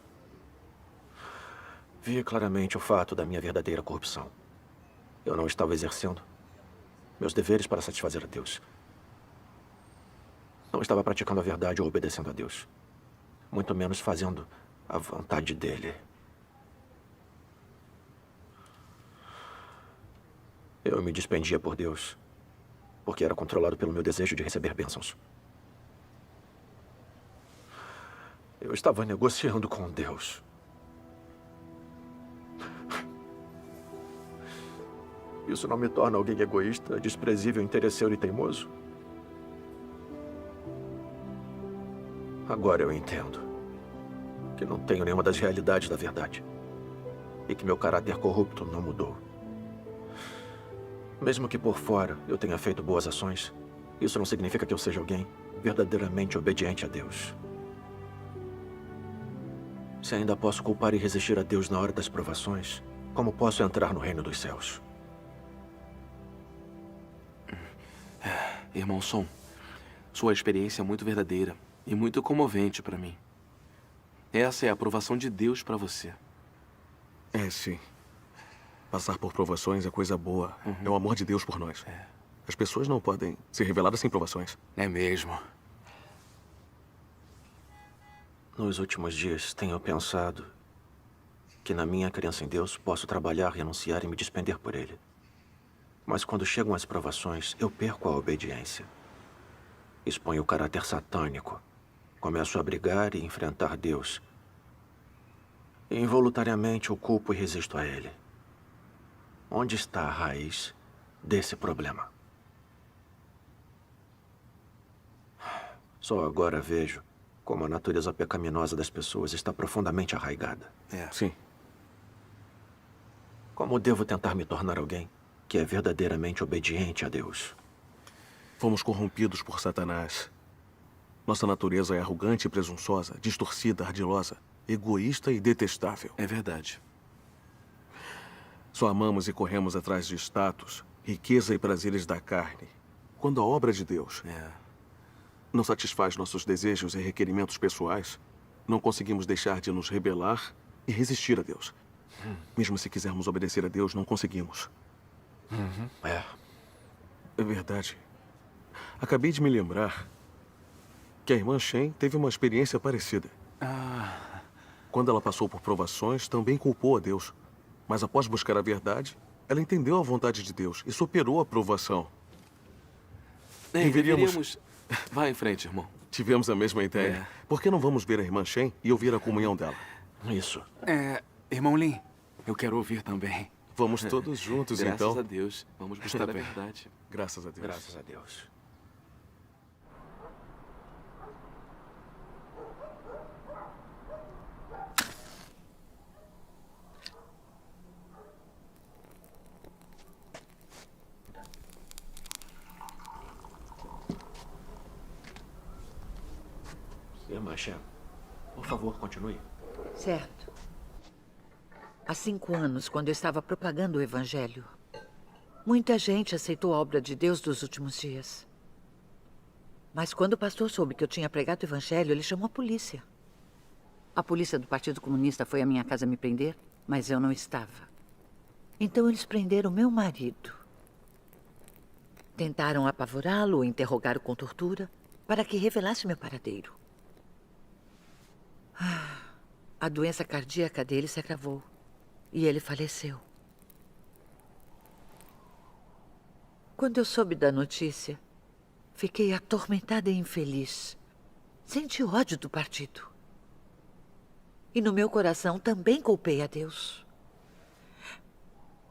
Vi claramente o fato da minha verdadeira corrupção. Eu não estava exercendo meus deveres para satisfazer a Deus. Não estava praticando a verdade ou obedecendo a Deus. Muito menos fazendo a vontade dele. Eu me despendia por Deus, porque era controlado pelo meu desejo de receber bênçãos. Eu estava negociando com Deus. Isso não me torna alguém egoísta, desprezível, interesseiro e teimoso? Agora eu entendo que não tenho nenhuma das realidades da verdade e que meu caráter corrupto não mudou. Mesmo que por fora eu tenha feito boas ações, isso não significa que eu seja alguém verdadeiramente obediente a Deus. Se ainda posso culpar e resistir a Deus na hora das provações, como posso entrar no reino dos céus? Irmão Son, sua experiência é muito verdadeira e muito comovente para mim. Essa é a aprovação de Deus para você. É, sim. Passar por provações é coisa boa. É o amor de Deus por nós. As pessoas não podem ser reveladas sem provações. É mesmo. Nos últimos dias, tenho pensado que na minha crença em Deus posso trabalhar, renunciar e me despender por Ele. Mas quando chegam as provações, eu perco a obediência. Exponho o caráter satânico. Começo a brigar e enfrentar Deus. E involuntariamente o culpo e resisto a Ele. Onde está a raiz desse problema? Só agora vejo como a natureza pecaminosa das pessoas está profundamente arraigada. Sim. Como devo tentar me tornar alguém que é verdadeiramente obediente a Deus? Fomos corrompidos por Satanás. Nossa natureza é arrogante e presunçosa, distorcida, ardilosa, egoísta e detestável. É verdade. Só amamos e corremos atrás de status, riqueza e prazeres da carne, quando a obra de Deus não satisfaz nossos desejos e requerimentos pessoais, não conseguimos deixar de nos rebelar e resistir a Deus. Mesmo se quisermos obedecer a Deus, não conseguimos. É verdade. Acabei de me lembrar que a irmã Shen teve uma experiência parecida. Quando ela passou por provações, também culpou a Deus. Mas após buscar a verdade, Ela entendeu a vontade de Deus e superou a provação. Deveríamos... Vá em frente, irmão. Tivemos a mesma ideia. Por que não vamos ver a irmã Shen e ouvir a comunhão dela? Isso. Irmão Lin, eu quero ouvir também. Vamos todos juntos, Graças então. a Deus. Vamos buscar a verdade. Graças a Deus. Graças a Deus. Irmã Shen, por favor, continue. Certo. Há 5 anos, quando eu estava propagando o Evangelho, muita gente aceitou a obra de Deus dos últimos dias. Mas quando o pastor soube que eu tinha pregado o Evangelho, ele chamou a polícia. A polícia do Partido Comunista foi à minha casa me prender, mas eu não estava. Então eles prenderam meu marido. Tentaram apavorá-lo, interrogá-lo com tortura, para que revelasse meu paradeiro. A doença cardíaca dele se agravou e ele faleceu. Quando eu soube da notícia, fiquei atormentada e infeliz. Senti ódio do partido. E no meu coração também culpei a Deus.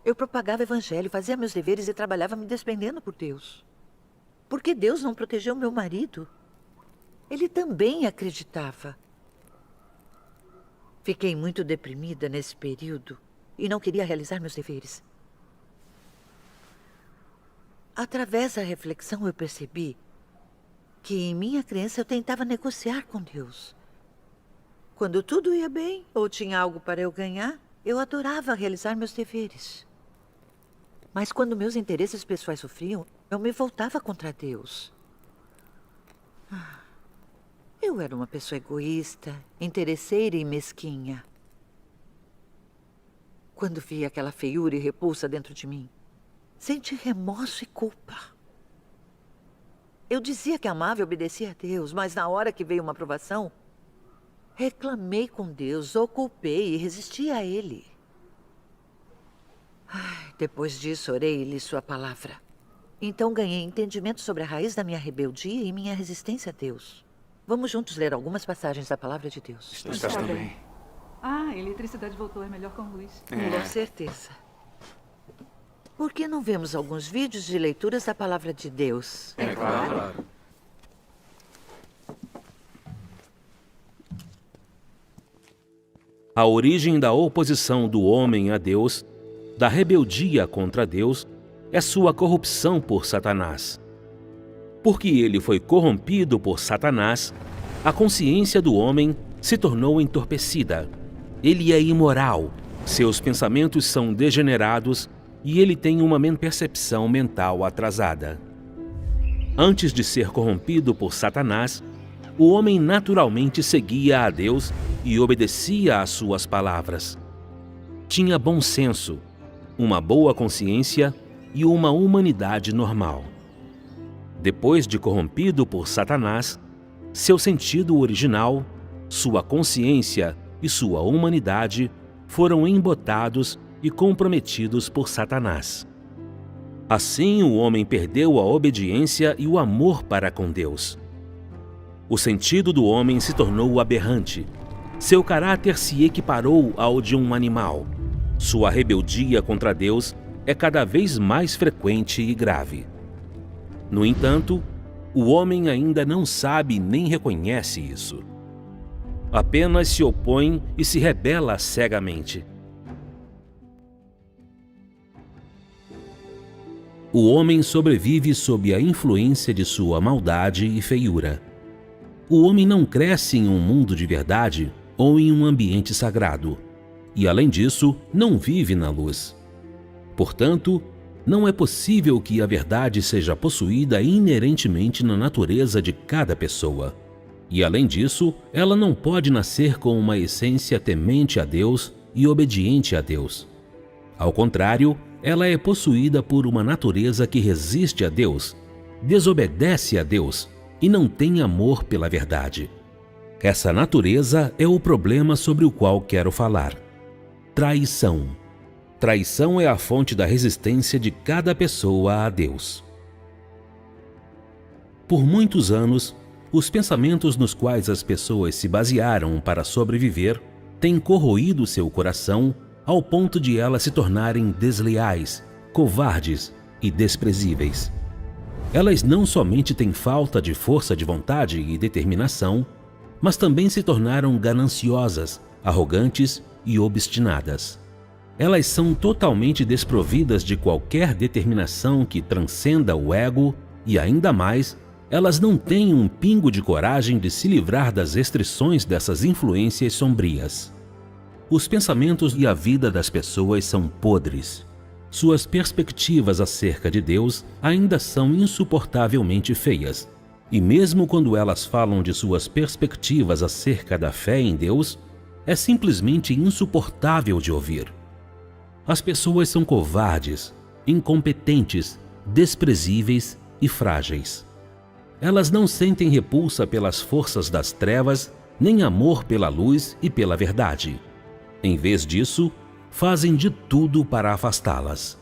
Eu propagava o Evangelho, fazia meus deveres e trabalhava me despendendo por Deus. Por que Deus não protegeu meu marido? Ele também acreditava. Fiquei muito deprimida nesse período e não queria realizar meus deveres. Através da reflexão, eu percebi que em minha crença eu tentava negociar com Deus. Quando tudo ia bem ou tinha algo para eu ganhar, eu adorava realizar meus deveres. Mas quando meus interesses pessoais sofriam, eu me voltava contra Deus. Eu era uma pessoa egoísta, interesseira e mesquinha. Quando vi aquela feiura e repulsa dentro de mim, senti remorso e culpa. Eu dizia que amava e obedecia a Deus, mas na hora que veio uma provação, reclamei com Deus, o culpei e resisti a Ele. Depois disso, orei e li sua palavra. Então ganhei entendimento sobre a raiz da minha rebeldia e minha resistência a Deus. Vamos juntos ler algumas passagens da palavra de Deus. Está bem. A eletricidade voltou, é melhor com luz. Com certeza. Por que não vemos alguns vídeos de leituras da palavra de Deus? É claro. A origem da oposição do homem a Deus, da rebeldia contra Deus, é sua corrupção por Satanás. Porque ele foi corrompido por Satanás, a consciência do homem se tornou entorpecida. Ele é imoral, seus pensamentos são degenerados e ele tem uma percepção mental atrasada. Antes de ser corrompido por Satanás, o homem naturalmente seguia a Deus e obedecia às suas palavras. Tinha bom senso, uma boa consciência e uma humanidade normal. Depois de corrompido por Satanás, seu sentido original, sua consciência e sua humanidade foram embotados e comprometidos por Satanás. Assim, o homem perdeu a obediência e o amor para com Deus. O sentido do homem se tornou aberrante. Seu caráter se equiparou ao de um animal. Sua rebeldia contra Deus é cada vez mais frequente e grave. No entanto, o homem ainda não sabe nem reconhece isso. Apenas se opõe e se rebela cegamente. O homem sobrevive sob a influência de sua maldade e feiura. O homem não cresce em um mundo de verdade ou em um ambiente sagrado, e além disso, não vive na luz. Portanto, não é possível que a verdade seja possuída inerentemente na natureza de cada pessoa. E além disso, ela não pode nascer com uma essência temente a Deus e obediente a Deus. Ao contrário, ela é possuída por uma natureza que resiste a Deus, desobedece a Deus e não tem amor pela verdade. Essa natureza é o problema sobre o qual quero falar. Traição. Traição é a fonte da resistência de cada pessoa a Deus. Por muitos anos, os pensamentos nos quais as pessoas se basearam para sobreviver têm corroído seu coração ao ponto de elas se tornarem desleais, covardes e desprezíveis. Elas não somente têm falta de força de vontade e determinação, mas também se tornaram gananciosas, arrogantes e obstinadas. Elas são totalmente desprovidas de qualquer determinação que transcenda o ego e, ainda mais, elas não têm um pingo de coragem de se livrar das restrições dessas influências sombrias. Os pensamentos e a vida das pessoas são podres. Suas perspectivas acerca de Deus ainda são insuportavelmente feias. E mesmo quando elas falam de suas perspectivas acerca da fé em Deus, é simplesmente insuportável de ouvir. As pessoas são covardes, incompetentes, desprezíveis e frágeis. Elas não sentem repulsa pelas forças das trevas, nem amor pela luz e pela verdade. Em vez disso, fazem de tudo para afastá-las.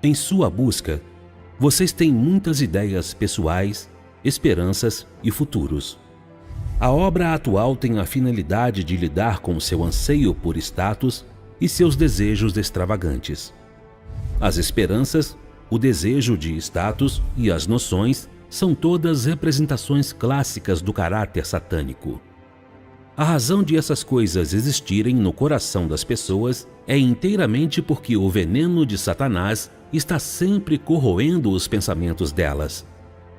Em sua busca, vocês têm muitas ideias pessoais, esperanças e futuros. A obra atual tem a finalidade de lidar com seu anseio por status e seus desejos extravagantes. As esperanças, o desejo de status e as noções são todas representações clássicas do caráter satânico. A razão de essas coisas existirem no coração das pessoas é inteiramente porque o veneno de Satanás está sempre corroendo os pensamentos delas.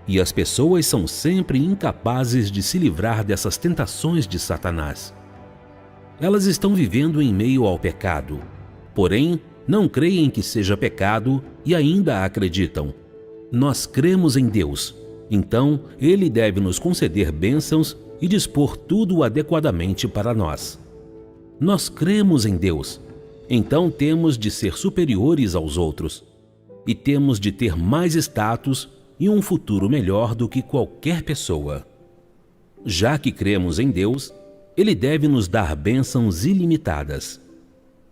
E as pessoas são sempre incapazes de se livrar dessas tentações de Satanás. Elas estão vivendo em meio ao pecado, porém não creem que seja pecado e ainda acreditam. Nós cremos em Deus, então Ele deve nos conceder bênçãos e dispor tudo adequadamente para nós. Nós cremos em Deus, então temos de ser superiores aos outros e temos de ter mais status e um futuro melhor do que qualquer pessoa. Já que cremos em Deus, Ele deve nos dar bênçãos ilimitadas.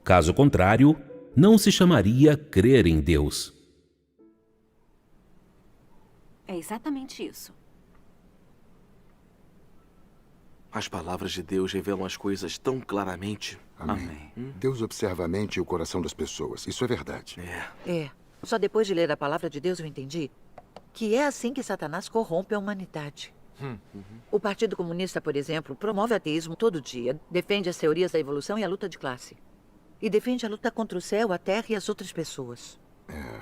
Caso contrário, não se chamaria crer em Deus. É exatamente isso. As palavras de Deus revelam as coisas tão claramente. Amém. Deus observa a mente e o coração das pessoas. Isso é verdade. Só depois de ler a palavra de Deus eu entendi que é assim que Satanás corrompe a humanidade. O Partido Comunista, por exemplo, promove ateísmo todo dia, defende as teorias da evolução e a luta de classe. E defende a luta contra o céu, a terra e as outras pessoas.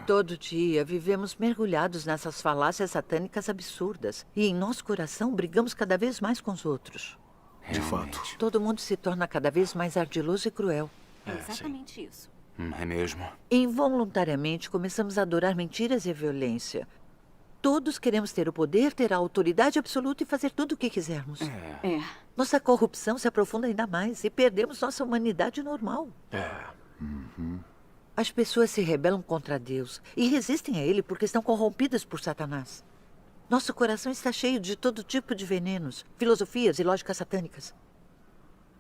Todo dia vivemos mergulhados nessas falácias satânicas absurdas. E em nosso coração brigamos cada vez mais com os outros. De fato. Todo mundo se torna cada vez mais ardiloso e cruel. É exatamente isso. É mesmo. Involuntariamente começamos a adorar mentiras e a violência. Todos queremos ter o poder, ter a autoridade absoluta e fazer tudo o que quisermos. Nossa corrupção se aprofunda ainda mais e perdemos nossa humanidade normal. As pessoas se rebelam contra Deus e resistem a Ele porque estão corrompidas por Satanás. Nosso coração está cheio de todo tipo de venenos, filosofias e lógicas satânicas.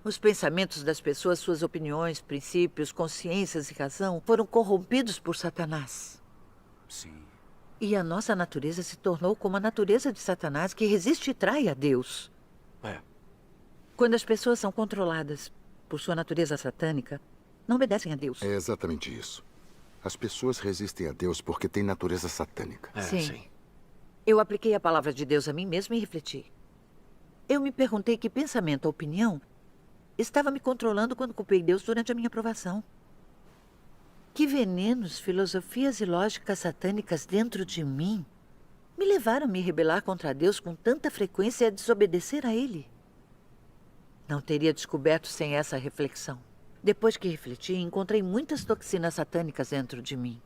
Os pensamentos das pessoas, suas opiniões, princípios, consciências e razão foram corrompidos por Satanás. Sim. E a nossa natureza se tornou como a natureza de Satanás, que resiste e trai a Deus. Quando as pessoas são controladas por sua natureza satânica, não obedecem a Deus. É exatamente isso. As pessoas resistem a Deus porque têm natureza satânica. Sim. Eu apliquei a palavra de Deus a mim mesma e refleti. Eu me perguntei que pensamento ou opinião estava me controlando quando culpei Deus durante a minha aprovação. Que venenos, filosofias e lógicas satânicas dentro de mim me levaram a me rebelar contra Deus com tanta frequência e a desobedecer a Ele. Não teria descoberto sem essa reflexão. Depois que refleti, encontrei muitas toxinas satânicas dentro de mim.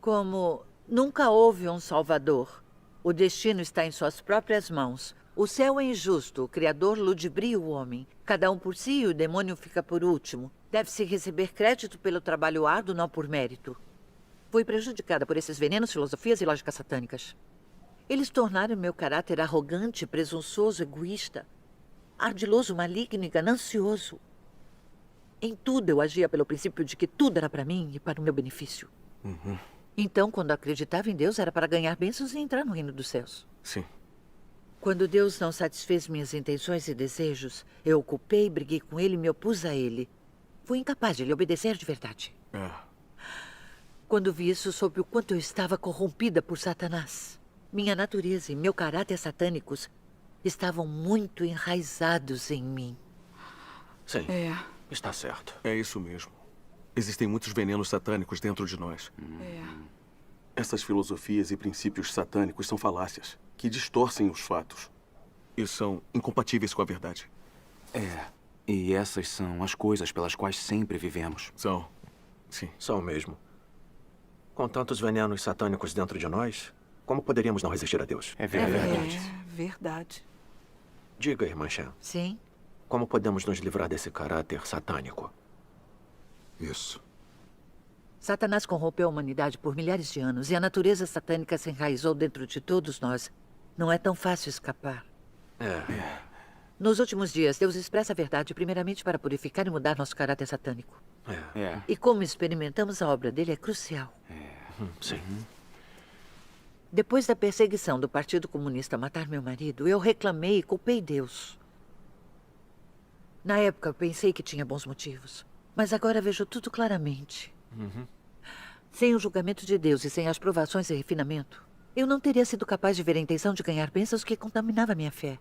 Como nunca houve um Salvador. O destino está em suas próprias mãos. O céu é injusto, o Criador ludibria o homem. Cada um por si e o demônio fica por último. Deve-se receber crédito pelo trabalho árduo, não por mérito. Fui prejudicada por esses venenos, filosofias e lógicas satânicas. Eles tornaram meu caráter arrogante, presunçoso, egoísta, ardiloso, maligno e ganancioso. Em tudo eu agia pelo princípio de que tudo era para mim e para o meu benefício. Então, quando acreditava em Deus, era para ganhar bênçãos e entrar no reino dos céus. Sim. Quando Deus não satisfez minhas intenções e desejos, eu o culpei, briguei com ele e me opus a ele. Fui incapaz de lhe obedecer de verdade. Quando vi isso, soube o quanto eu estava corrompida por Satanás. Minha natureza e meu caráter satânicos estavam muito enraizados em mim. Sim, está certo. É isso mesmo. Existem muitos venenos satânicos dentro de nós. Essas filosofias e princípios satânicos são falácias que distorcem os fatos e são incompatíveis com a verdade. E essas são as coisas pelas quais sempre vivemos. São. Sim. São mesmo. Com tantos venenos satânicos dentro de nós, como poderíamos não resistir a Deus? É verdade. Verdade. Diga, irmã Shan. Sim? Como podemos nos livrar desse caráter satânico? Isso. Satanás corrompeu a humanidade por milhares de anos e a natureza satânica se enraizou dentro de todos nós. Não é tão fácil escapar. Nos últimos dias, Deus expressa a verdade primeiramente para purificar e mudar nosso caráter satânico. E como experimentamos a obra dele é crucial. Sim. Depois da perseguição do Partido Comunista a matar meu marido, eu reclamei e culpei Deus. Na época, eu pensei que tinha bons motivos. Mas agora vejo tudo claramente. Sem o julgamento de Deus e sem as provações e refinamento, eu não teria sido capaz de ver a intenção de ganhar bênçãos que contaminava minha fé.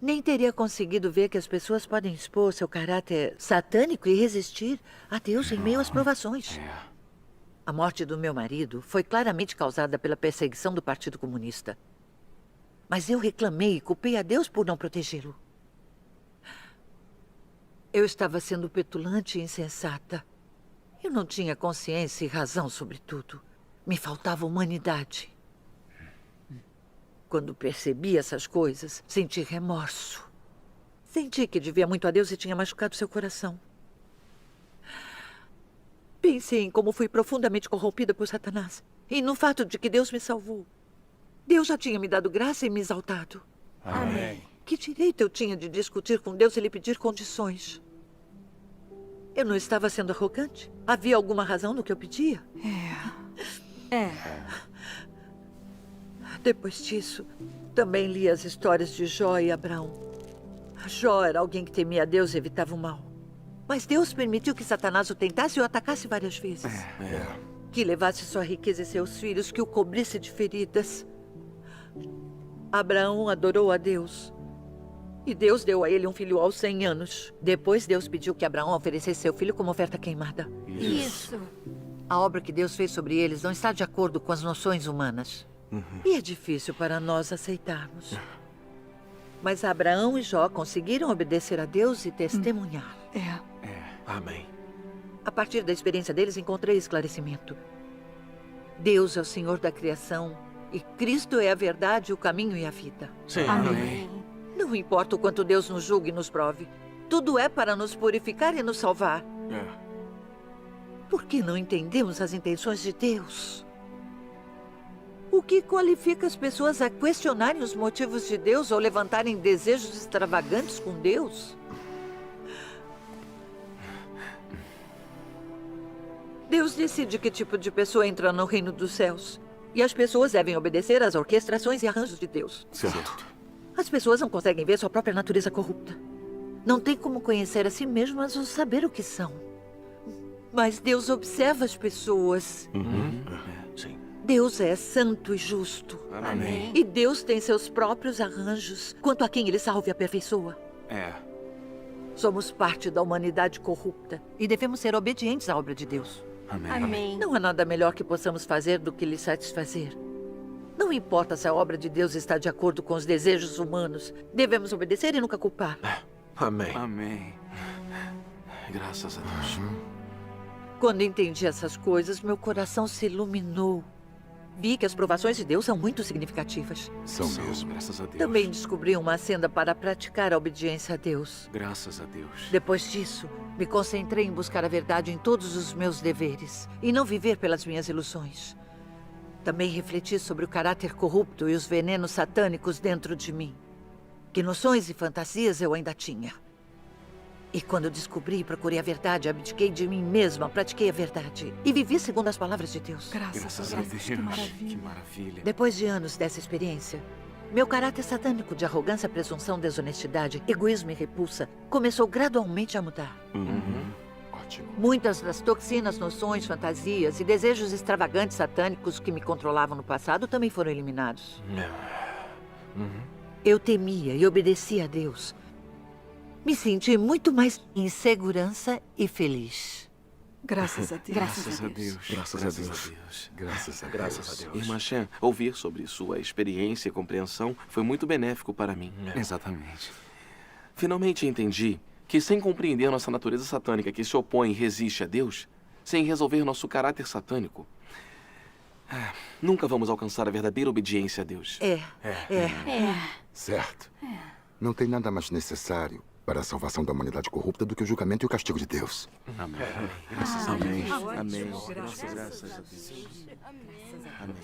Nem teria conseguido ver que as pessoas podem expor seu caráter satânico e resistir a Deus em meio às provações. A morte do meu marido foi claramente causada pela perseguição do Partido Comunista. Mas eu reclamei e culpei a Deus por não protegê-lo. Eu estava sendo petulante e insensata. Eu não tinha consciência e razão sobre tudo. Me faltava humanidade. Quando percebi essas coisas, senti remorso. Senti que devia muito a Deus e tinha machucado seu coração. Pensei em como fui profundamente corrompida por Satanás e no fato de que Deus me salvou. Deus já tinha me dado graça e me exaltado. Amém. Que direito eu tinha de discutir com Deus e lhe pedir condições? Eu não estava sendo arrogante? Havia alguma razão no que eu pedia? Depois disso, também li as histórias de Jó e Abraão. Jó era alguém que temia a Deus e evitava o mal. Mas Deus permitiu que Satanás o tentasse e o atacasse várias vezes. Que levasse sua riqueza e seus filhos, que o cobrisse de feridas. Abraão adorou a Deus. E Deus deu a ele um filho aos 100 anos. Depois Deus pediu que Abraão oferecesse seu filho como oferta queimada. Isso. A obra que Deus fez sobre eles não está de acordo com as noções humanas. E é difícil para nós aceitarmos. Mas Abraão e Jó conseguiram obedecer a Deus e testemunhar. Amém. A partir da experiência deles, encontrei esclarecimento. Deus é o Senhor da criação e Cristo é a verdade, o caminho e a vida. Sim. Amém. Não importa o quanto Deus nos julgue e nos prove. Tudo é para nos purificar e nos salvar. Por que não entendemos as intenções de Deus? O que qualifica as pessoas a questionarem os motivos de Deus ou levantarem desejos extravagantes com Deus? Deus decide que tipo de pessoa entra no reino dos céus. E as pessoas devem obedecer às orquestrações e arranjos de Deus. Certo. As pessoas não conseguem ver sua própria natureza corrupta. Não tem como conhecer a si mesmas ou saber o que são. Mas Deus observa as pessoas. Sim. Deus é santo e justo. Amém. E Deus tem seus próprios arranjos quanto a quem ele salva e aperfeiçoa. Somos parte da humanidade corrupta e devemos ser obedientes à obra de Deus. Amém. Não há nada melhor que possamos fazer do que lhe satisfazer. Não importa se a obra de Deus está de acordo com os desejos humanos. Devemos obedecer e nunca culpar. Amém. Amém. Graças a Deus. Quando entendi essas coisas, meu coração se iluminou. Vi que as provações de Deus são muito significativas. São mesmo. Graças a Deus. Também descobri uma senda para praticar a obediência a Deus. Graças a Deus. Depois disso, me concentrei em buscar a verdade em todos os meus deveres e não viver pelas minhas ilusões. Também refleti sobre o caráter corrupto e os venenos satânicos dentro de mim. Que noções e fantasias eu ainda tinha. E quando descobri e procurei a verdade, abdiquei de mim mesma, pratiquei a verdade. E vivi segundo as palavras de Deus. Graças a Deus. Que maravilha. Que maravilha. Depois de anos dessa experiência, meu caráter satânico de arrogância, presunção, desonestidade, egoísmo e repulsa começou gradualmente a mudar. Ótimo. Muitas das toxinas, noções, fantasias e desejos extravagantes satânicos que me controlavam no passado também foram eliminados. Eu temia e obedecia a Deus. Me senti muito mais em segurança e feliz. Graças a Deus. Graças a Deus. Graças a Deus. Graças a Deus. Graças a Deus. Irmã Shen, ouvir sobre sua experiência e compreensão foi muito benéfico para mim. Exatamente. Finalmente entendi que, sem compreender nossa natureza satânica que se opõe e resiste a Deus, sem resolver nosso caráter satânico, nunca vamos alcançar a verdadeira obediência a Deus. Certo. Não tem nada mais necessário para a salvação da humanidade corrupta do que o julgamento e o castigo de Deus. Amém. Amém. Amém. Graças a Deus. Amém.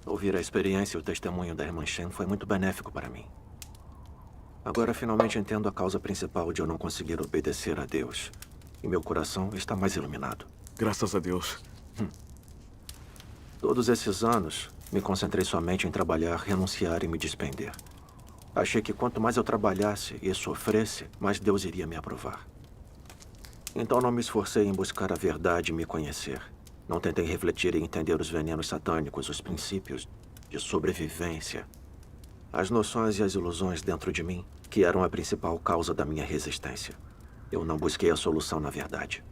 Ouvir a experiência e o testemunho da irmã Shen foi muito benéfico para mim. Agora finalmente entendo a causa principal de eu não conseguir obedecer a Deus. E meu coração está mais iluminado. Graças a Deus. Todos esses anos, me concentrei somente em trabalhar, renunciar e me despender. Achei que quanto mais eu trabalhasse e sofresse, mais Deus iria me aprovar. Então não me esforcei em buscar a verdade e me conhecer. Não tentei refletir e entender os venenos satânicos, os princípios de sobrevivência, as noções e as ilusões dentro de mim, que eram a principal causa da minha resistência. Eu não busquei a solução na verdade.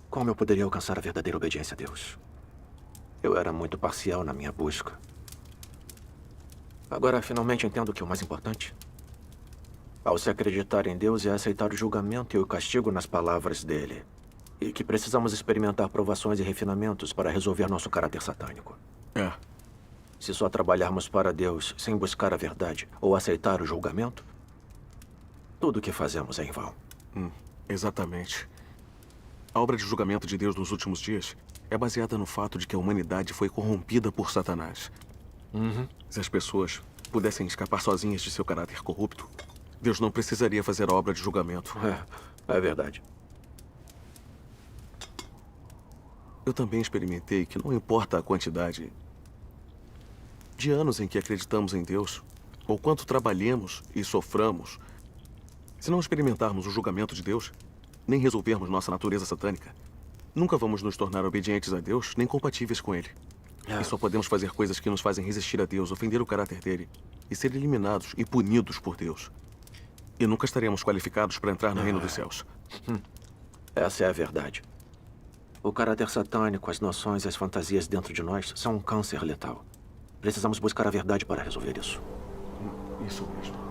Como eu poderia alcançar a verdadeira obediência a Deus? Eu era muito parcial na minha busca. Agora, finalmente entendo o que é o mais importante. Ao se acreditar em Deus é aceitar o julgamento e o castigo nas palavras dele. E que precisamos experimentar provações e refinamentos para resolver nosso caráter satânico. Se só trabalharmos para Deus sem buscar a verdade ou aceitar o julgamento, tudo o que fazemos é em vão. Exatamente. A obra de julgamento de Deus nos últimos dias é baseada no fato de que a humanidade foi corrompida por Satanás. Se as pessoas pudessem escapar sozinhas de seu caráter corrupto, Deus não precisaria fazer a obra de julgamento. É verdade. Eu também experimentei que não importa a quantidade de anos em que acreditamos em Deus, ou quanto trabalhemos e soframos, se não experimentarmos o julgamento de Deus, nem resolvermos nossa natureza satânica, nunca vamos nos tornar obedientes a Deus, nem compatíveis com Ele. E só podemos fazer coisas que nos fazem resistir a Deus, ofender o caráter dele e ser eliminados e punidos por Deus. E nunca estaremos qualificados para entrar no reino dos céus. Essa é a verdade. O caráter satânico, as noções e as fantasias dentro de nós são um câncer letal. Precisamos buscar a verdade para resolver isso. Isso mesmo.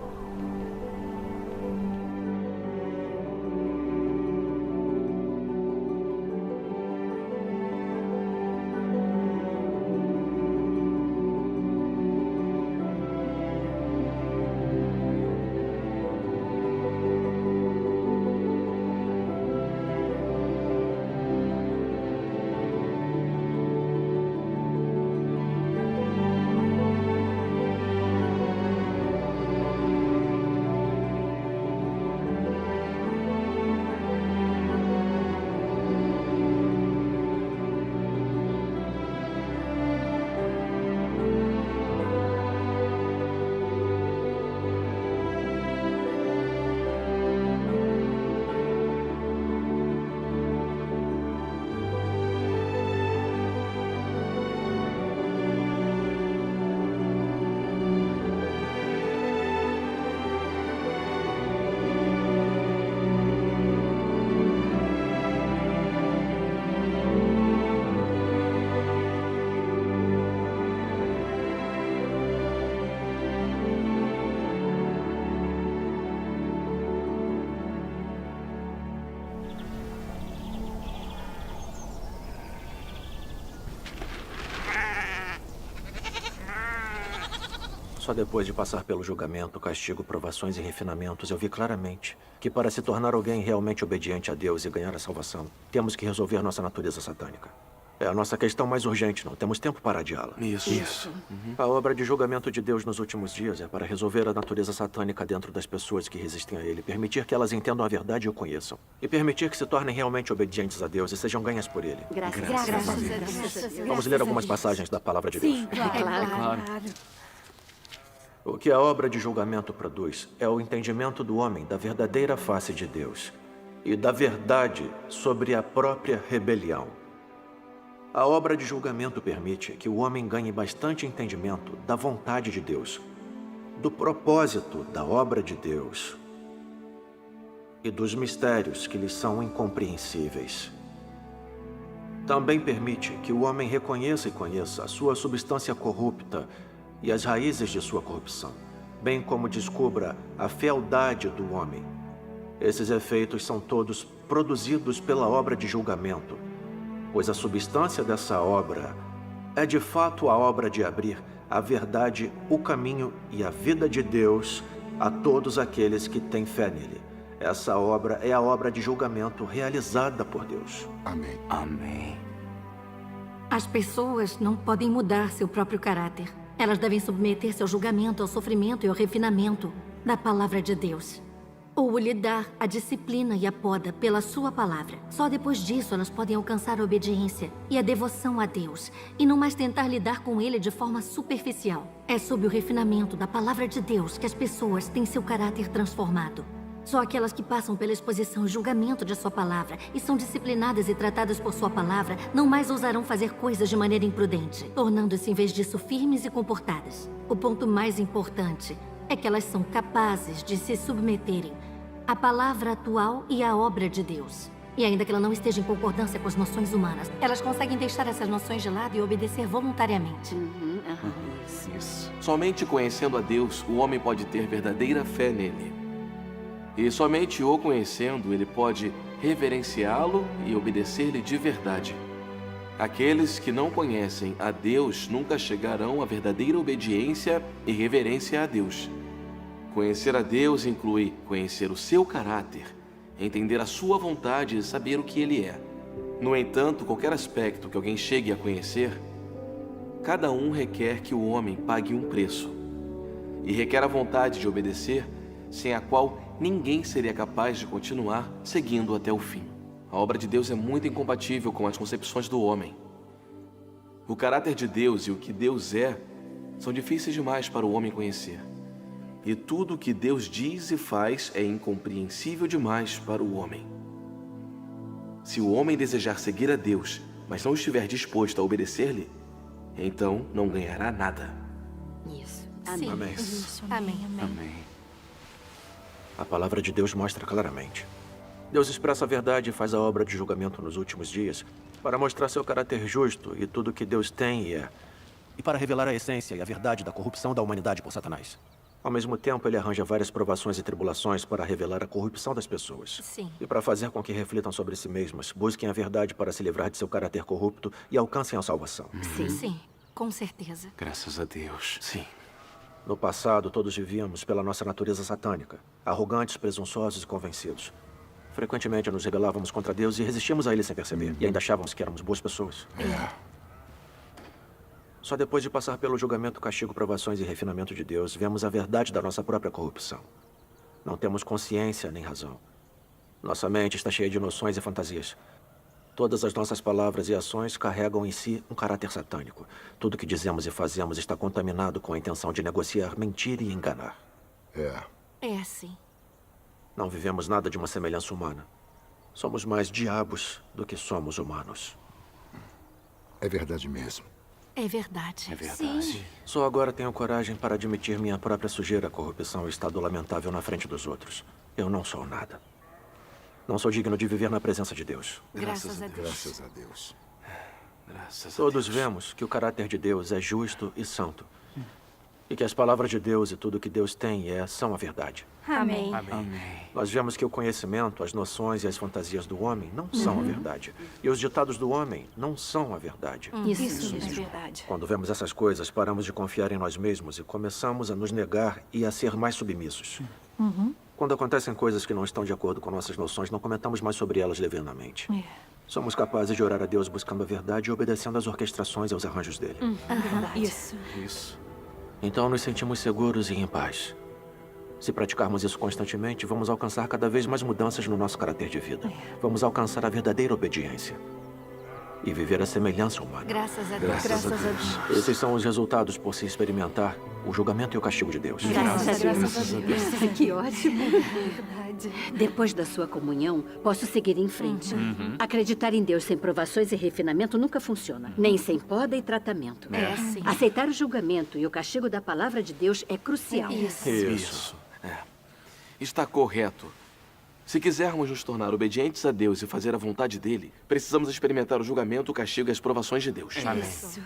Só depois de passar pelo julgamento, castigo, provações e refinamentos, eu vi claramente que para se tornar alguém realmente obediente a Deus e ganhar a salvação, temos que resolver nossa natureza satânica. É a nossa questão mais urgente, não temos tempo para adiá-la. Isso. A obra de julgamento de Deus nos últimos dias é para resolver a natureza satânica dentro das pessoas que resistem a ele, permitir que elas entendam a verdade e o conheçam, e permitir que se tornem realmente obedientes a Deus e sejam ganhas por ele. Graças a Deus. Vamos ler algumas passagens da palavra de Deus. Sim, claro. O que a obra de julgamento produz é o entendimento do homem da verdadeira face de Deus e da verdade sobre a própria rebelião. A obra de julgamento permite que o homem ganhe bastante entendimento da vontade de Deus, do propósito da obra de Deus e dos mistérios que lhes são incompreensíveis. Também permite que o homem reconheça e conheça a sua substância corrupta e as raízes de sua corrupção, bem como descubra a fealdade do homem. Esses efeitos são todos produzidos pela obra de julgamento, pois a substância dessa obra é de fato a obra de abrir a verdade, o caminho e a vida de Deus a todos aqueles que têm fé nele. Essa obra é a obra de julgamento realizada por Deus. Amém. Amém. As pessoas não podem mudar seu próprio caráter. Elas devem submeter-se ao julgamento, ao sofrimento e ao refinamento da palavra de Deus. Ou lhe dar a disciplina e a poda pela sua palavra. Só depois disso elas podem alcançar a obediência e a devoção a Deus, e não mais tentar lidar com ele de forma superficial. É sob o refinamento da palavra de Deus que as pessoas têm seu caráter transformado. Só aquelas que passam pela exposição e julgamento de sua palavra e são disciplinadas e tratadas por sua palavra não mais ousarão fazer coisas de maneira imprudente, tornando-se em vez disso firmes e comportadas. O ponto mais importante é que elas são capazes de se submeterem à palavra atual e à obra de Deus. E ainda que ela não esteja em concordância com as noções humanas, elas conseguem deixar essas noções de lado e obedecer voluntariamente. Isso. Somente conhecendo a Deus, o homem pode ter verdadeira fé nele. E somente o conhecendo, ele pode reverenciá-lo e obedecer-lhe de verdade. Aqueles que não conhecem a Deus nunca chegarão à verdadeira obediência e reverência a Deus. Conhecer a Deus inclui conhecer o seu caráter, entender a sua vontade e saber o que ele é. No entanto, qualquer aspecto que alguém chegue a conhecer, cada um requer que o homem pague um preço. E requer a vontade de obedecer, sem a qual ninguém seria capaz de continuar seguindo até o fim. A obra de Deus é muito incompatível com as concepções do homem. O caráter de Deus e o que Deus é são difíceis demais para o homem conhecer. E tudo o que Deus diz e faz é incompreensível demais para o homem. Se o homem desejar seguir a Deus, mas não estiver disposto a obedecer-lhe, então não ganhará nada. Isso. Amém. Amém. Amém. A palavra de Deus mostra claramente. Deus expressa a verdade e faz a obra de julgamento nos últimos dias para mostrar seu caráter justo e tudo o que Deus tem e é, e para revelar a essência e a verdade da corrupção da humanidade por Satanás. Ao mesmo tempo, ele arranja várias provações e tribulações para revelar a corrupção das pessoas. Sim. E para fazer com que reflitam sobre si mesmas, busquem a verdade para se livrar de seu caráter corrupto e alcancem a salvação. Sim, com certeza. Graças a Deus. Sim. No passado, todos vivíamos pela nossa natureza satânica, arrogantes, presunçosos e convencidos. Frequentemente nos rebelávamos contra Deus e resistíamos a Ele sem perceber. E ainda achávamos que éramos boas pessoas. Só depois de passar pelo julgamento, castigo, provações e refinamento de Deus, vemos a verdade da nossa própria corrupção. Não temos consciência nem razão. Nossa mente está cheia de noções e fantasias. Todas as nossas palavras e ações carregam em si um caráter satânico. Tudo que dizemos e fazemos está contaminado com a intenção de negociar, mentir e enganar. É assim. Não vivemos nada de uma semelhança humana. Somos mais diabos do que somos humanos. É verdade mesmo. É verdade. É verdade. Sim. Só agora tenho coragem para admitir minha própria sujeira, corrupção e estado lamentável na frente dos outros. Eu não sou nada. Não sou digno de viver na presença de Deus. Graças a Deus. Graças a Deus. Graças a Todos Deus. vemos que o caráter de Deus é justo e santo. E que as palavras de Deus e tudo que Deus tem e é são a verdade. Amém. Nós vemos que o conhecimento, as noções e as fantasias do homem não são a verdade. E os ditados do homem não são a verdade. Isso é verdade. Quando vemos essas coisas, paramos de confiar em nós mesmos e começamos a nos negar e a ser mais submissos. Quando acontecem coisas que não estão de acordo com nossas noções, não comentamos mais sobre elas levianamente. Somos capazes de orar a Deus buscando a verdade e obedecendo às orquestrações e aos arranjos dele. Isso. Isso. Então nos sentimos seguros e em paz. Se praticarmos isso constantemente, vamos alcançar cada vez mais mudanças no nosso caráter de vida. Vamos alcançar a verdadeira obediência. E viver a semelhança humana. Graças a Deus. Graças a Deus. Esses são os resultados por se experimentar o julgamento e o castigo de Deus. Graças a Deus. Que ótimo. Depois da sua comunhão, posso seguir em frente. Acreditar em Deus sem provações e refinamento nunca funciona. Nem sem poda e tratamento. É assim. Aceitar o julgamento e o castigo da palavra de Deus é crucial. Isso. Está correto. Se quisermos nos tornar obedientes a Deus e fazer a vontade dele, precisamos experimentar o julgamento, o castigo e as provações de Deus. Isso.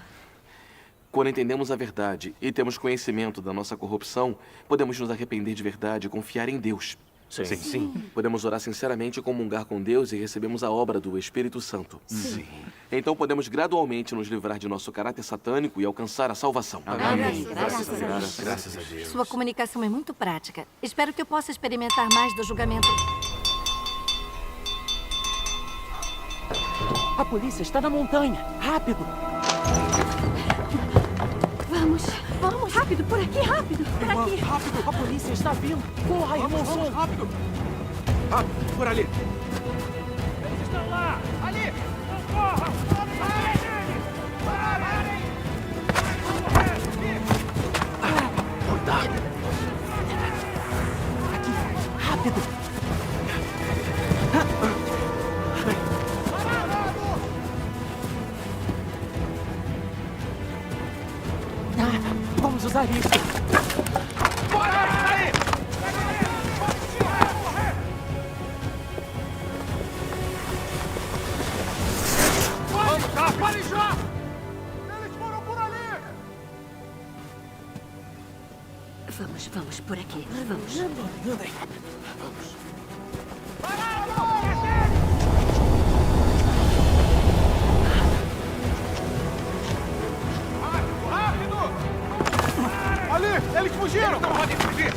Quando entendemos a verdade e temos conhecimento da nossa corrupção, podemos nos arrepender de verdade e confiar em Deus. Sim. Podemos orar sinceramente e comungar com Deus e recebemos a obra do Espírito Santo. Sim. Então podemos gradualmente nos livrar de nosso caráter satânico e alcançar a salvação. Amém. Graças a Deus. Sua comunicação é muito prática. Espero que eu possa experimentar mais do julgamento. A polícia está na montanha. Rápido! Vamos, rápido, por aqui, rápido, por aqui. Rápido, a polícia está vindo. Corra, irmão Som. Rápido, por ali. Eles estão lá, ali. Não corra. Cuidado. Aqui, rápido. Vamos usar isso. Vamos, já! Pare já! Eles foram por ali! Vamos, por aqui, vamos. Andem. Vamos. Ali! Eles fugiram! Eles não podem fugir!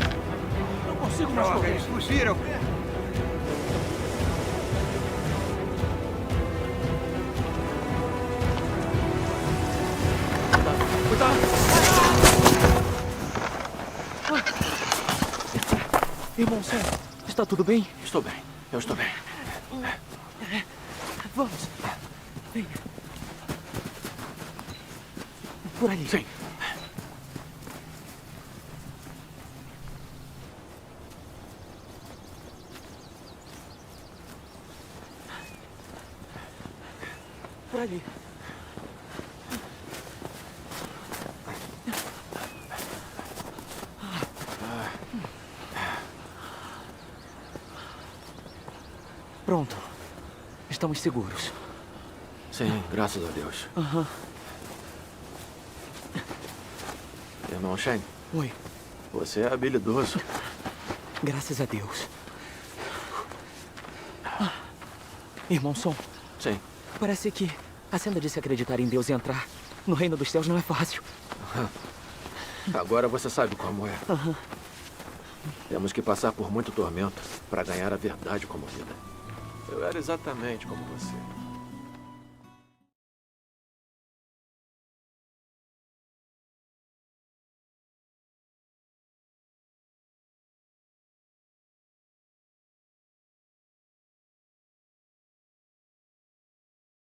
Não consigo mais correr. Eles fugiram! Cuidado! Irmão Sam, está tudo bem? Estou bem. Eu estou bem. Vamos. Venha. Por ali. Sim. Por ali. Pronto. Estamos seguros. Sim, graças a Deus. Irmão Shane. Oi. Você é habilidoso. Graças a Deus. Irmão Som. Sim. Parece que a senda de se acreditar em Deus e entrar no reino dos céus não é fácil. Agora você sabe como é. Temos que passar por muito tormento para ganhar a verdade como vida. Eu era exatamente como você.